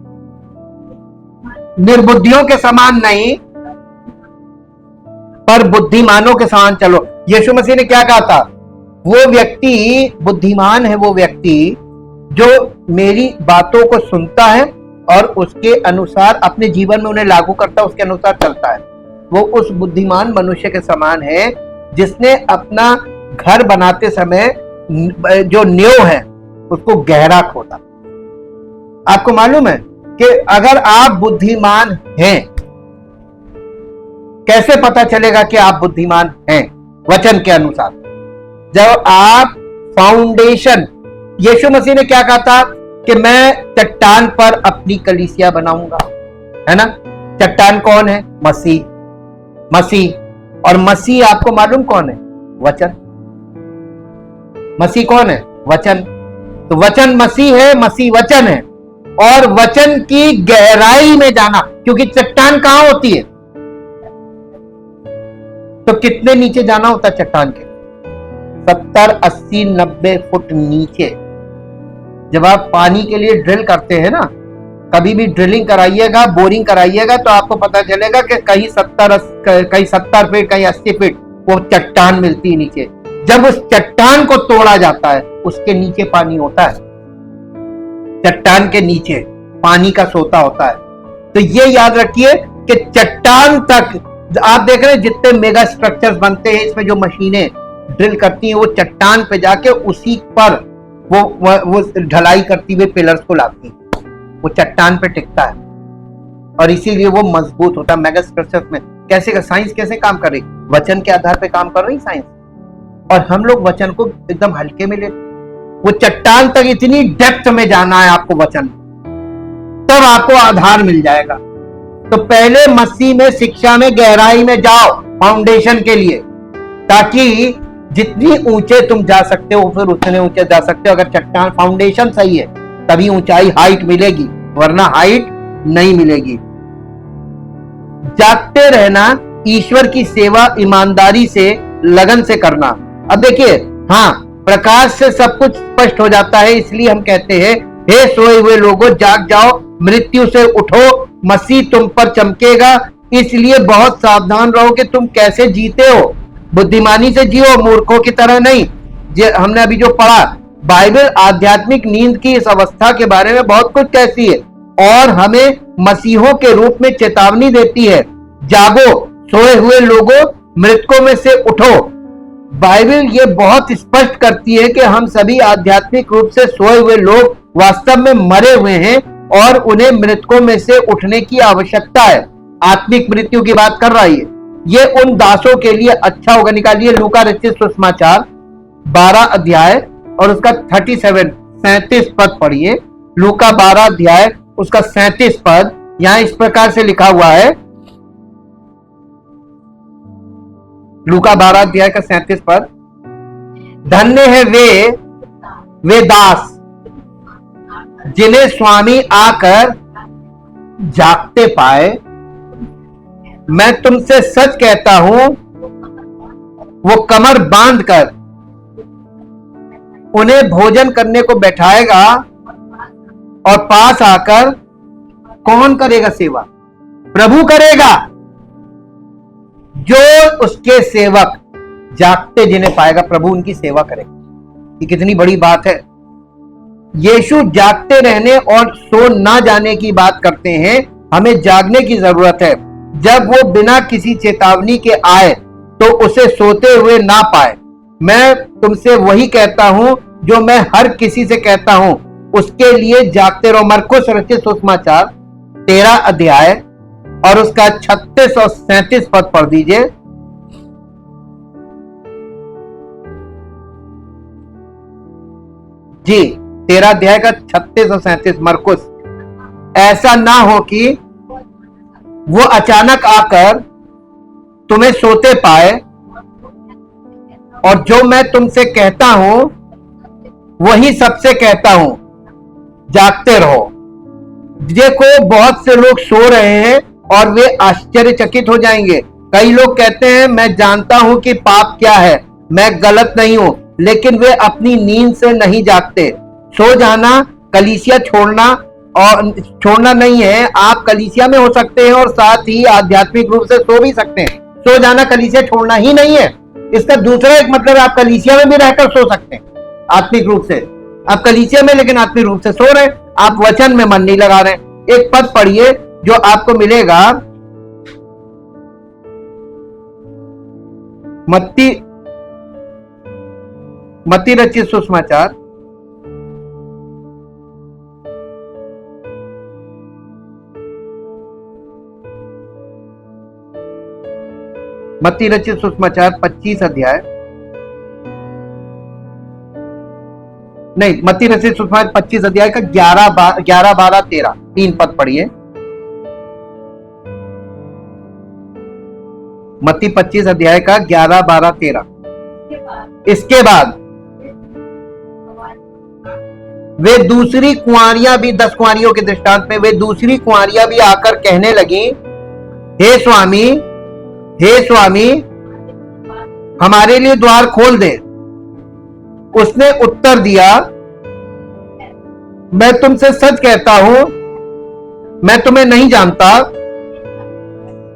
निर्बुद्धियों के समान नहीं, पर बुद्धिमानों के समान चलो। यीशु मसीह ने क्या कहा था? वो व्यक्ति बुद्धिमान है, वो व्यक्ति जो मेरी बातों को सुनता है और उसके अनुसार अपने जीवन में उन्हें लागू करता है, उसके अनुसार चलता है। वो उस बुद्धिमान मनुष्य के समान है जिसने अपना घर बनाते समय जो नींव है उसको गहरा खोदा। आपको मालूम है कि अगर आप बुद्धिमान हैं, कैसे पता चलेगा कि आप बुद्धिमान हैं? वचन के अनुसार। जब आप फाउंडेशन, यीशु मसीह ने क्या कहा था कि मैं चट्टान पर अपनी कलीसिया बनाऊंगा, है ना? चट्टान कौन है? मसीह। मसीह, और मसीह आपको मालूम कौन है? वचन। मसीह कौन है? वचन। तो वचन मसीह है, मसीह वचन है। और वचन की गहराई में जाना, क्योंकि चट्टान कहां होती है? तो कितने नीचे जाना होता है चट्टान के? 70, 80, 90 फुट नीचे। जब आप पानी के लिए ड्रिल करते हैं ना, कभी भी ड्रिलिंग कराइएगा, बोरिंग कराइएगा, तो आपको पता चलेगा कि कहीं 70 फीट, कहीं 80 फीट वो चट्टान मिलती है नीचे। जब उस चट्टान को तोड़ा जाता है, उसके नीचे पानी होता है। चट्टान के नीचे पानी का सोता होता है। तो ये याद रखिए कि चट्टान तक आप देख रहे हैं जितने मेगा स्ट्रक्चर्स बनते हैं, इसमें जो मशीनें ड्रिल करती हैं, वो चट्टान पे जाके उसी पर वो ढलाई करती हुए पिलर्स को लाती हैं। वो चट्टान पे टिकता है और इसीलिए वो मजबूत होता है। मेगा स्ट्रक्चर्स में कैसे साइंस कैसे काम कर रही? वचन के आधार पे काम कर रही साइंस, और हम लोग वचन को एकदम हल्के में लेते। वो चट्टान तक इतनी डेप्थ में जाना है आपको वचन, तब आपको आधार मिल जाएगा। तो पहले मसीह में, शिक्षा में गहराई में जाओ फाउंडेशन के लिए, ताकि जितनी ऊंचे तुम जा सकते हो फिर उतने ऊंचे जा सकते हो। अगर चट्टान फाउंडेशन सही है तभी ऊंचाई, हाइट मिलेगी, वरना हाइट नहीं मिलेगी। जागते रहना, ईश्वर की सेवा ईमानदारी से, लगन से करना। अब देखिए, हाँ, प्रकाश से सब कुछ स्पष्ट हो जाता है। इसलिए हम कहते हैं, हे सोए हुए लोगों जाग जाओ, मृत्यु से उठो, मसीह तुम पर चमकेगा। इसलिए बहुत सावधान रहो कि तुम कैसे जीते हो। बुद्धिमानी से जियो, मूर्खों की तरह नहीं। हमने अभी जो पढ़ा, बाइबल आध्यात्मिक नींद की इस अवस्था के बारे में बहुत कुछ कहती है और हमें मसीहों के रूप में चेतावनी देती है। जागो सोए हुए लोगों, मृतकों में से उठो। बाइबल ये बहुत स्पष्ट करती है कि हम सभी आध्यात्मिक रूप से सोए हुए लोग वास्तव में मरे हुए हैं और उन्हें मृतकों में से उठने की आवश्यकता है। आत्मिक मृत्यु की बात कर रही है। ये उन दासों के लिए अच्छा होगा। निकालिए लूका रचित सुसमाचार 12 अध्याय और उसका 37 पद पढ़िए। लूका 12 अध्याय उसका 37 पद, यहां इस प्रकार से लिखा हुआ है। लूका 12 अध्याय का 37 पद। धन्य है वे दास जिन्हें स्वामी आकर जागते पाए। मैं तुमसे सच कहता हूं, वो कमर बांधकर उन्हें भोजन करने को बैठाएगा और पास आकर कौन करेगा सेवा? प्रभु करेगा। जो उसके सेवक जागते जिन्हें पाएगा, प्रभु उनकी सेवा करेगा। ये कितनी बड़ी बात है। यीशु जागते रहने और सो ना जाने की बात करते हैं। हमें जागने की जरूरत है। जब वो बिना किसी चेतावनी के आए तो उसे सोते हुए ना पाए। मैं तुमसे वही कहता हूं जो मैं हर किसी से कहता हूं, उसके लिए जागते रहो। मरकुस रचित सुसमाचार 13 अध्याय और उसका 36 और 37 पद पढ़ दीजिए। जी, 13 अध्याय का 36 और 37 मरकुस। ऐसा ना हो कि वो अचानक आकर तुम्हें सोते पाए, और जो मैं तुमसे कहता हूं वही सबसे कहता हूं, जागते रहो। देखो, बहुत से लोग सो रहे हैं और वे आश्चर्यचकित हो जाएंगे। कई लोग कहते हैं मैं जानता हूं कि पाप क्या है, मैं गलत नहीं हूं, लेकिन वे अपनी नींद से नहीं जागते। सो जाना कलीसिया छोड़ना नहीं है। आप कलीसिया में हो सकते हैं और साथ ही आध्यात्मिक रूप से सो भी सकते हैं। सो जाना कलीसिया छोड़ना ही नहीं है। इसका दूसरा एक मतलब आप कलीसिया में भी रहकर सो सकते हैं आत्मिक रूप से। आप कलीसिया में लेकिन आत्मिक रूप से सो रहे हैं, आप वचन में मन नहीं लगा रहे। एक पद पढ़िए जो आपको मिलेगा मत्ती रचित सुसमाचार मत्ती रचित सुसमाचार 25 अध्याय, नहीं, मत्ती रचित सुसमाचार 25 अध्याय का 11, 12, 13 3 पद पढ़िए। मत्ती 25 अध्याय का 11, 12, 13। इसके बाद वे दूसरी कुंवारियां भी, 10 कुंवारियों के दृष्टांत में वे दूसरी कुंवारियां भी आकर कहने लगी, हे स्वामी, हे स्वामी, हमारे लिए द्वार खोल दे। उसने उत्तर दिया, मैं तुमसे सच कहता हूं, मैं तुम्हें नहीं जानता।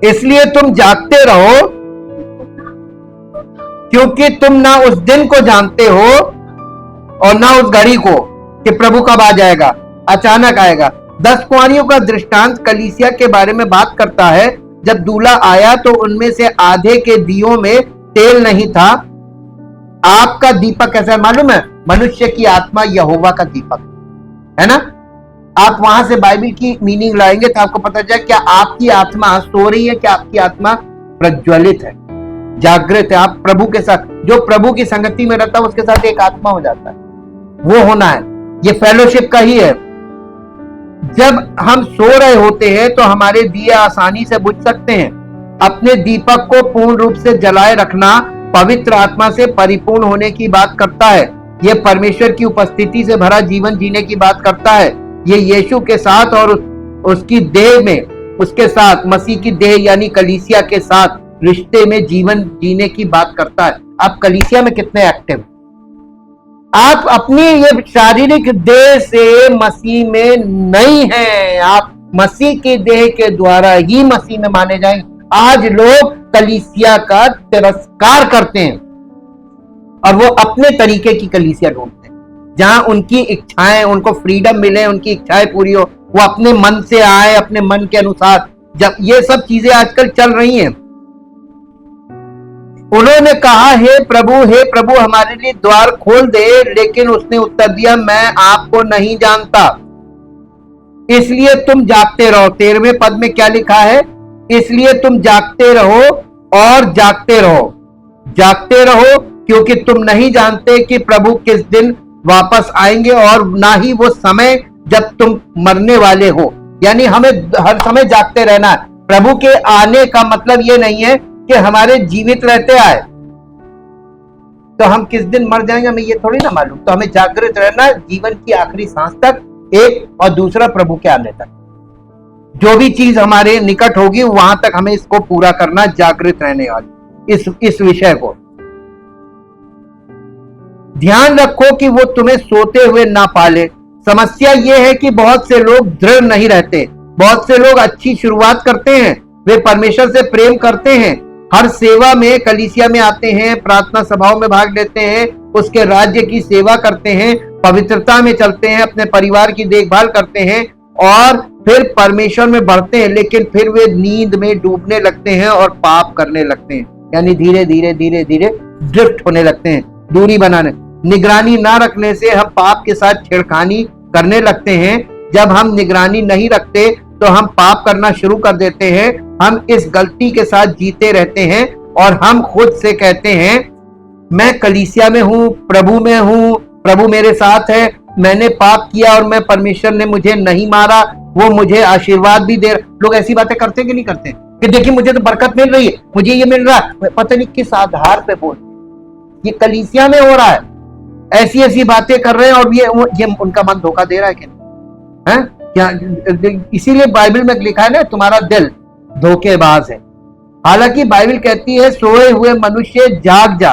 इसलिए तुम जागते रहो, क्योंकि तुम ना उस दिन को जानते हो और ना उस घड़ी को कि प्रभु कब आ जाएगा, अचानक आएगा। 10 कुंवारियों का दृष्टांत कलीसिया के बारे में बात करता है। जब दूल्हा आया तो उनमें से आधे के दियों में तेल नहीं था। आपका दीपक कैसा है मालूम है? मनुष्य की आत्मा यहोवा का दीपक है ना। आप वहां से बाइबल की मीनिंग लाएंगे तो आपको पता चलेगा क्या आपकी आत्मा सो रही है, क्या आपकी आत्मा प्रज्वलित है, जागृत है। आप प्रभु के साथ, जो प्रभु की संगति में रहता है उसके साथ एक आत्मा हो जाता है। वो होना है, ये फेलोशिप का ही है। जब हम सो रहे होते हैं तो हमारे दिए आसानी से बुझ सकते हैं। अपने दीपक को पूर्ण रूप से जलाए रखना पवित्र आत्मा से परिपूर्ण होने की बात करता है। यह परमेश्वर की उपस्थिति से भरा जीवन जीने की बात करता है। ये यीशु के साथ और उसकी देह में, उसके साथ मसीह की देह यानी कलीसिया के साथ रिश्ते में जीवन जीने की बात करता है। आप कलीसिया में कितने एक्टिव? आप अपनी ये शारीरिक देह से मसीह में नहीं हैं। आप मसीह की देह के द्वारा ही मसीह में माने जाएंगे। आज लोग कलीसिया का तिरस्कार करते हैं और वो अपने तरीके की कलीसिया ढूंढते हैं, जहां उनकी इच्छाएं, उनको फ्रीडम मिले, उनकी इच्छाएं पूरी हो, वो अपने मन से आए, अपने मन के अनुसार। जब ये सब चीजें आजकल चल रही हैं। उन्होंने कहा, हे प्रभु हमारे लिए द्वार खोल दे, लेकिन उसने उत्तर दिया, मैं आपको नहीं जानता, इसलिए तुम जागते रहो। 13वें पद में क्या लिखा है? इसलिए तुम जागते रहो और जागते रहो, जागते रहो, क्योंकि तुम नहीं जानते कि प्रभु किस दिन वापस आएंगे और ना ही वो समय जब तुम मरने वाले हो। यानी हमें हर समय जागते रहना है। प्रभु के आने का मतलब ये नहीं है कि हमारे जीवित रहते आए। तो हम किस दिन मर जाएंगे हमें ये थोड़ी ना मालूम। तो हमें जागृत रहना जीवन की आखिरी सांस तक, एक, और दूसरा प्रभु के आने तक। जो भी चीज हमारे निकट होगी वहां तक हमें इसको पूरा करना, जागृत रहने वाली इस विषय को ध्यान रखो कि वो तुम्हें सोते हुए ना पाले। समस्या ये है कि बहुत से लोग दृढ़ नहीं रहते। बहुत से लोग अच्छी शुरुआत करते हैं, वे परमेश्वर से प्रेम करते हैं, हर सेवा में कलीसिया में आते हैं, प्रार्थना सभाओं में भाग लेते हैं, उसके राज्य की सेवा करते हैं, पवित्रता में चलते हैं, अपने परिवार की देखभाल करते हैं और फिर परमेश्वर में बढ़ते हैं, लेकिन फिर वे नींद में डूबने लगते हैं और पाप करने लगते हैं। यानी धीरे धीरे धीरे धीरे ड्रिफ्ट होने लगते हैं, दूरी बनाने। निगरानी ना रखने से हम पाप के साथ छेड़खानी करने लगते हैं। जब हम निगरानी नहीं रखते तो हम पाप करना शुरू कर देते हैं। हम इस गलती के साथ जीते रहते हैं और हम खुद से कहते हैं मैं कलीसिया में हूं, प्रभु में हूं, प्रभु मेरे साथ है, मैंने पाप किया और मैं परमेश्वर ने मुझे नहीं मारा, वो मुझे आशीर्वाद भी दे। लोग ऐसी बातें करते कि नहीं करते कि देखिए मुझे तो बरकत मिल रही है, मुझे ये मिल रहा है, पता नहीं किस आधार पे बोल, ये कलीसिया में हो रहा है, ऐसी ऐसी बातें कर रहे हैं और ये उनका मन धोखा दे रहा है कि नहीं? क्या? इसीलिए बाइबल में लिखा है ना, तुम्हारा दिल धोखेबाज है। हालांकि बाइबल कहती है सोए हुए मनुष्य जाग जा।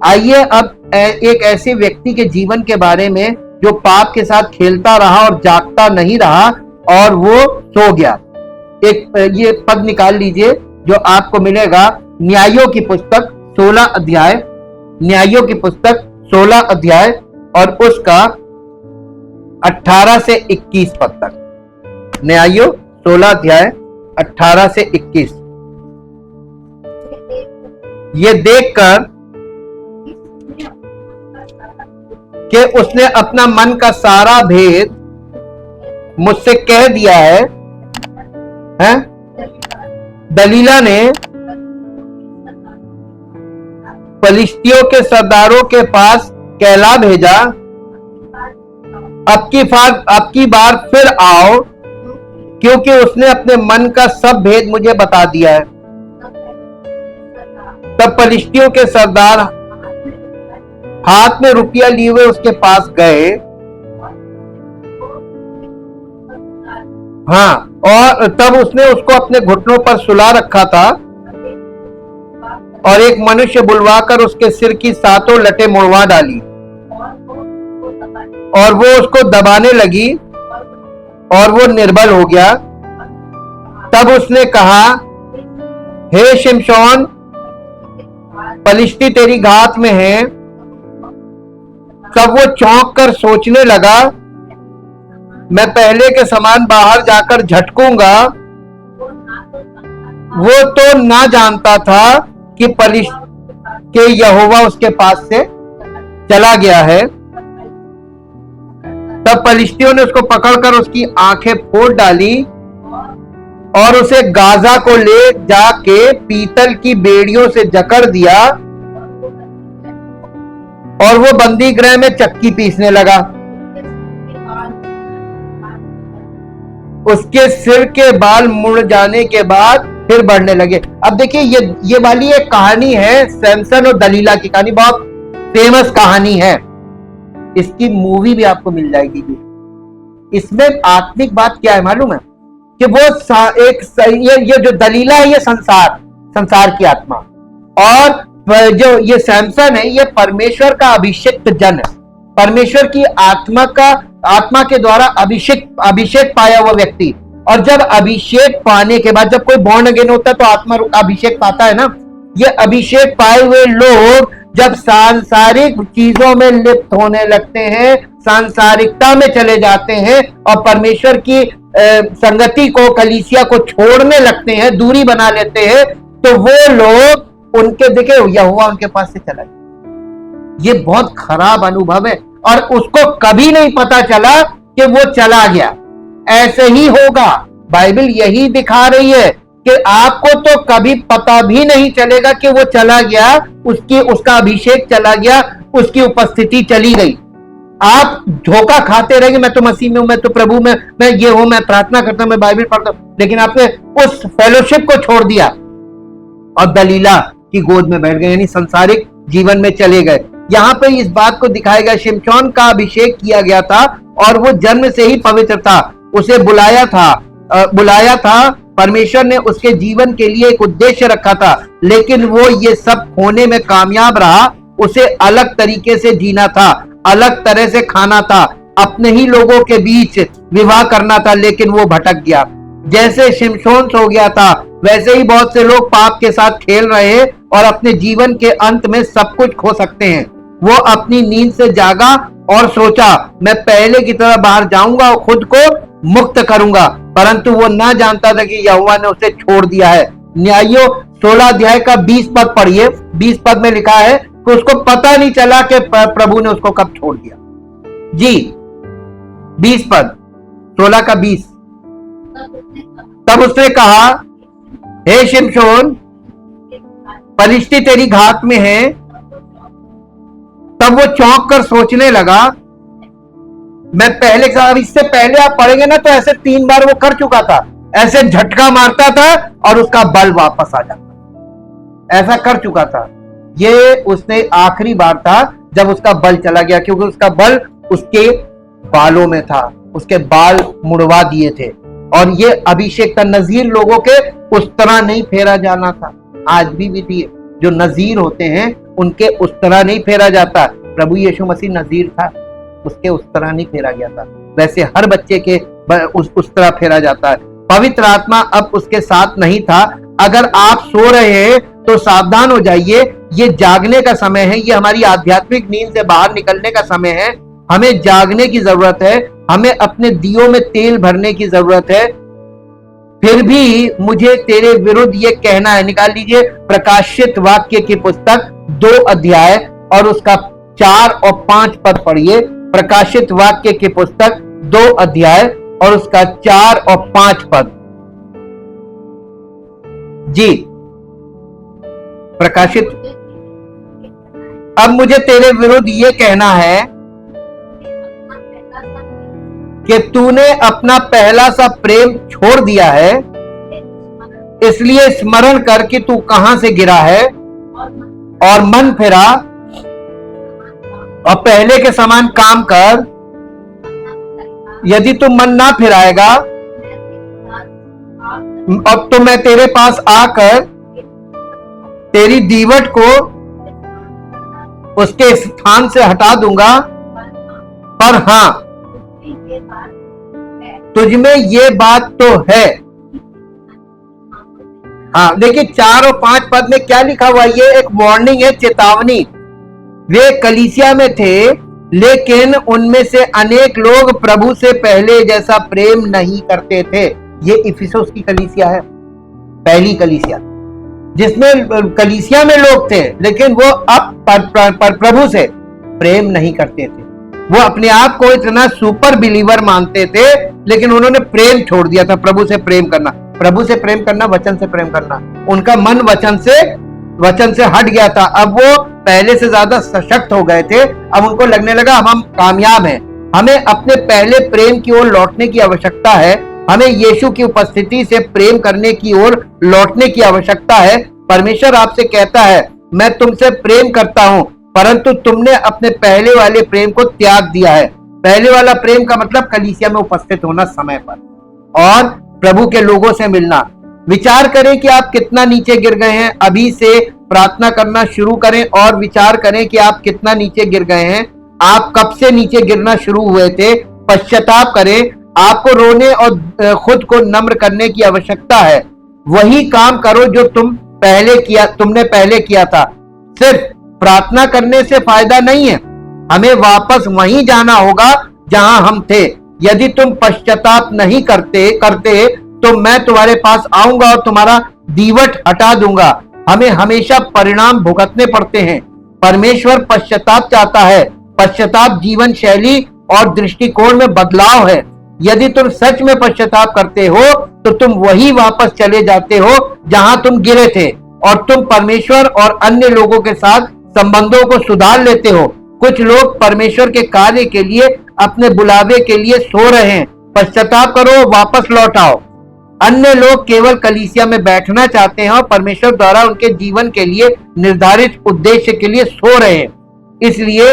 आइए अब एक ऐसे व्यक्ति के जीवन के बारे में जो पाप के साथ खेलता रहा और जागता नहीं रहा और वो सो गया। एक ये पद निकाल लीजिए जो आपको मिलेगा, न्यायों की पुस्तक 16 अध्याय, न्यायों की पुस्तक 16 अध्याय और उसका 18 से 21 पद तक। न्यायों 16 अध्याय 18 से 21। ये देखकर कि उसने अपना मन का सारा भेद मुझसे कह दिया है, दलीला ने फलिश्तियों के सरदारों के पास कहला भेजा, अब की बार फिर आओ, क्योंकि उसने अपने मन का सब भेद मुझे बता दिया है। तब फलिश्तियों के सरदार हाथ में रुपया लिए हुए उसके पास गए, हाँ, और तब उसने उसको अपने घुटनों पर सुला रखा था और एक मनुष्य बुलवाकर उसके सिर की 7 लटें मुड़वा डाली और वो उसको दबाने लगी और वो निर्बल हो गया। तब उसने कहा, हे शिमशोन, फलिश्ती तेरी घात में है। तब वो चौंक कर सोचने लगा, मैं पहले के समान बाहर जाकर झटकूंगा। वो तो ना जानता था कि यहोवा उसके पास से चला गया है। तब फलिश्तियों ने उसको पकड़कर उसकी आंखें फोड़ डाली और उसे गाजा को ले जाके पीतल की बेड़ियों से जकड़ दिया और वो बंदी गृह में चक्की पीसने लगा। उसके सिर के बाल मुड़ जाने के बाद फिर बढ़ने लगे। अब देखिए ये वाली एक कहानी है, सैमसन और दलीला की कहानी, बहुत फेमस कहानी है। इसकी मूवी भी आपको मिल जाएगी। इसमें आत्मिक बात क्या है मालूम है कि वो ये जो दलीला है ये संसार की आत्मा, और जो ये सैमसन है ये परमेश्वर का अभिषिक्त जन है, परमेश्वर की आत्मा के द्वारा अभिषेक पाया हुआ व्यक्ति। और जब अभिषेक पाने के बाद, जब कोई बॉर्न अगेन होता है तो आत्मा अभिषेक पाता है ना, ये अभिषेक पाए हुए लोग जब सांसारिक चीजों में लिप्त होने लगते हैं, सांसारिकता में चले जाते हैं और परमेश्वर की संगति को, कलीसिया को छोड़ने लगते हैं, दूरी बना लेते हैं, तो वो लोग उनके देखे यहोवा उनके पास से चला गया। ये बहुत खराब अनुभव है और उसको कभी नहीं पता चला कि वो चला गया। ऐसे ही होगा, बाइबल यही दिखा रही है कि आपको तो कभी पता भी नहीं चलेगा कि वो चला गया, उसका अभिषेक चला गया, उसकी उपस्थिति चली गई। आप धोखा खाते रहेंगे, मैं तो मसीह में हूं, मैं तो प्रभु में, मैं ये हूं, मैं प्रार्थना करता हूं, मैं बाइबल पढ़ता हूं, लेकिन आपने उस फेलोशिप को छोड़ दिया और दलीला की गोद में बैठ गए, यानी संसारिक जीवन में चले गए। यहाँ पे इस बात को दिखाया गया, शिमशोन का अभिषेक किया गया था और वो जन्म से ही पवित्र था। उसे बुलाया था परमेश्वर ने, उसके जीवन के लिए एक उद्देश्य रखा था, लेकिन वो ये सब खोने में कामयाब रहा। उसे अलग तरीके से जीना था, अलग तरह से खाना था, अपने ही लोगों के बीच विवाह करना था, लेकिन वो भटक गया। जैसे शिमशोन सो गया था, वैसे ही बहुत से लोग पाप के साथ खेल रहे हैं और अपने जीवन के अंत में सब कुछ खो सकते हैं। वो अपनी नींद से जागा और सोचा, मैं पहले की तरह बाहर जाऊंगा और खुद को मुक्त करूंगा, परंतु वो ना जानता था कि यहोवा ने उसे छोड़ दिया है। न्यायों 16 अध्याय का 20 पद पढ़िए। 20 पद में लिखा है कि उसको पता नहीं चला कि प्रभु ने उसको कब छोड़ दिया। जी 20 पद, 16 का 20। तब उसने कहा, हे शिमशोन, पलिश्ती तेरी घात में है। तब वो चौंक कर सोचने लगा, मैं पहले, इससे पहले आप पढ़ेंगे ना तो ऐसे 3 बार वो कर चुका था, ऐसे झटका मारता था और उसका बल वापस आ जाता, ऐसा कर चुका था। ये उसने आखिरी बार था जब उसका बल चला गया, क्योंकि उसका बल उसके बालों में था, उसके बाल मुड़वा दिए थे। और ये अभिषेक का नजीर लोगों के उस तरह नहीं फेरा जाना था। आज भी विधि जो नजीर होते हैं उनके उस तरह नहीं फेरा जाता। प्रभु यीशु मसीह नजीर था, उसके उस तरह नहीं फेरा गया था, वैसे हर बच्चे के उस तरह फेरा जाता है। पवित्र आत्मा अब उसके साथ नहीं था। अगर आप सो रहे हैं तो सावधान हो जाइए, ये जागने का समय है, ये हमारी आध्यात्मिक नींद से बाहर निकलने का समय है। हमें जागने की जरूरत है, हमें अपने दियों में तेल भरने की जरूरत है। फिर भी मुझे तेरे विरुद्ध ये कहना है, निकाल लीजिए प्रकाशित वाक्य की पुस्तक 2 अध्याय और उसका 4 और 5 पद पढ़िए। प्रकाशित वाक्य की पुस्तक 2 अध्याय और उसका 4 और 5 पद। जी प्रकाशित, अब मुझे तेरे विरुद्ध ये कहना है कि तूने अपना पहला सा प्रेम छोड़ दिया है, इसलिए स्मरण कर कि तू कहां से गिरा है और मन फिरा और पहले के समान काम कर। यदि तू मन ना फिराएगा अब तो मैं तेरे पास आकर तेरी दीवट को उसके स्थान से हटा दूंगा। पर हां, तुझमें ये बात तो है। हाँ देखिए 4 और 5 पद में क्या लिखा हुआ, ये एक वार्निंग है, चेतावनी। वे कलीसिया में थे, लेकिन उनमें से अनेक लोग प्रभु से पहले जैसा प्रेम नहीं करते थे। ये इफिसुस की कलीसिया है, पहली कलीसिया, जिसमें कलीसिया में लोग थे, लेकिन वो अब पर प्रभु से प्रेम नहीं करते थे। वो अपने आप को इतना सुपर बिलीवर मानते थे, लेकिन उन्होंने प्रेम छोड़ दिया था। प्रभु से प्रेम करना, प्रभु से प्रेम करना, वचन से प्रेम करना, उनका मन वचन से हट गया था। अब वो पहले से ज्यादा सशक्त हो गए थे। अब उनको लगने लगा हम कामयाब हैं। हमें अपने पहले प्रेम की ओर लौटने की आवश्यकता है। हमें यीशु की उपस्थिति से प्रेम करने की ओर लौटने की आवश्यकता है। परमेश्वर आपसे कहता है, मैं तुमसे प्रेम करता हूं, परंतु तुमने अपने पहले वाले प्रेम को त्याग दिया है। पहले वाला प्रेम का मतलब कलीसिया में उपस्थित होना समय पर और प्रभु के लोगों से मिलना। विचार करें कि आप कितना नीचे गिर गए हैं। अभी से प्रार्थना करना शुरू करें और विचार करें कि आप कितना नीचे गिर गए हैं। आप कब से नीचे गिरना शुरू हुए थे। पश्चाताप करें। आपको रोने और खुद को नम्र करने की आवश्यकता है। वही काम करो जो तुमने पहले किया था। सिर्फ प्रार्थना करने से फायदा नहीं है, हमें वापस वहीं जाना होगा जहां हम थे। यदि तुम पश्चाताप नहीं करते तो मैं तुम्हारे पास आऊंगा और तुम्हारा दीवट हटा दूंगा। हमें हमेशा परिणाम भुगतने पड़ते हैं। परमेश्वर पश्चाताप चाहता है। पश्चाताप जीवन शैली और दृष्टिकोण में बदलाव है। यदि तुम सच में पश्चाताप करते हो तो तुम वही वापस चले जाते हो जहां तुम गिरे थे, और तुम परमेश्वर और अन्य लोगों के साथ संबंधों को सुधार लेते हो। कुछ लोग परमेश्वर के कार्य के लिए, अपने बुलावे के लिए सो रहे हैं। पश्चाताप करो, वापस लौट आओ। अन्य लोग केवल कलीसिया में बैठना चाहते हैं और परमेश्वर द्वारा उनके जीवन के लिए निर्धारित उद्देश्य के लिए सो रहे हैं। इसलिए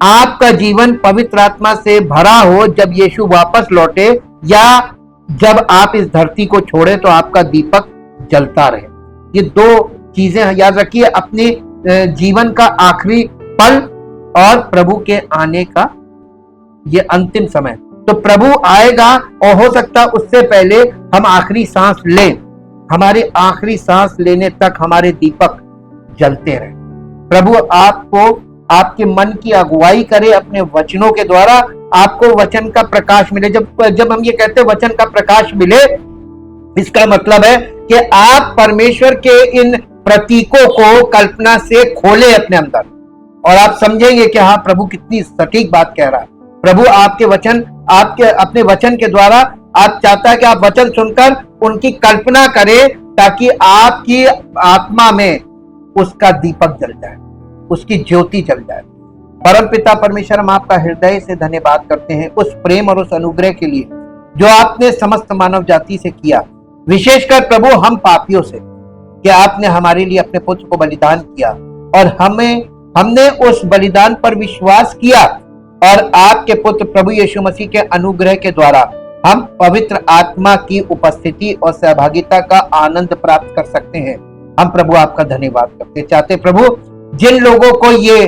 आपका जीवन पवित्र आत्मा से भरा हो। जब यीशु वापस लौटे या जब आप इस धरती को छोड़े तो आपका दीपक जलता रहे। ये दो चीजें याद रखिए, अपने जीवन का आखिरी पल और प्रभु के आने का ये अंतिम समय। तो प्रभु आएगा और हो सकता उससे पहले हम आखिरी सांस लें, हमारे आखिरी सांस लेने तक हमारे दीपक जलते रहे। प्रभु आपको आपके मन की अगुवाई करे अपने वचनों के द्वारा, आपको वचन का प्रकाश मिले। जब हम ये कहते हैं वचन का प्रकाश मिले, इसका मतलब है कि आप परमेश्वर के इन प्रतीकों को कल्पना से खोले अपने अंदर, और आप समझेंगे कि हाँ, प्रभु कितनी सटीक बात कह रहा है। प्रभु आपके वचन, आपके अपने वचन के द्वारा आप चाहता है कि आप वचन सुनकर उनकी कल्पना करें, ताकि आपकी आत्मा में उसका दीपक जल जाए, उसकी ज्योति जल जाए। परम पिता परमेश्वर, हम आपका हृदय से धन्यवाद करते हैं उस प्रेम और उस अनुग्रह के लिए जो आपने समस्त मानव जाति से किया, विशेषकर प्रभु हम पापियों से, कि आपने हमारे लिए अपने पुत्र को बलिदान किया और हमने उस बलिदान पर विश्वास किया, और आपके पुत्र प्रभु यीशु मसीह के अनुग्रह के द्वारा हम पवित्र आत्मा की उपस्थिति और सहभागिता का आनंद प्राप्त कर सकते हैं। हम प्रभु आपका धन्यवाद करते चाहते प्रभु, जिन लोगों को ये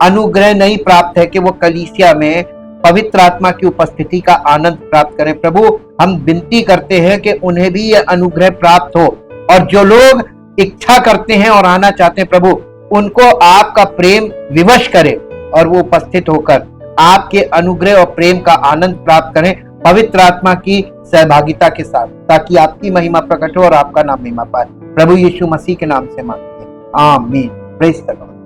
अनुग्रह नहीं प्राप्त है कि वो कलीसिया में पवित्र आत्मा की उपस्थिति का आनंद प्राप्त करें, प्रभु हम विनती करते हैं कि उन्हें भी ये अनुग्रह प्राप्त हो। और जो लोग इच्छा करते हैं और आना चाहते हैं प्रभु, उनको आपका प्रेम विवश करे और वो उपस्थित होकर आपके अनुग्रह और प्रेम का आनंद प्राप्त करें पवित्र आत्मा की सहभागिता के साथ, ताकि आपकी महिमा प्रकट हो और आपका नाम महिमा पाए। प्रभु यीशु मसीह के नाम से मांगते हैं, आमीन। Praise the Lord.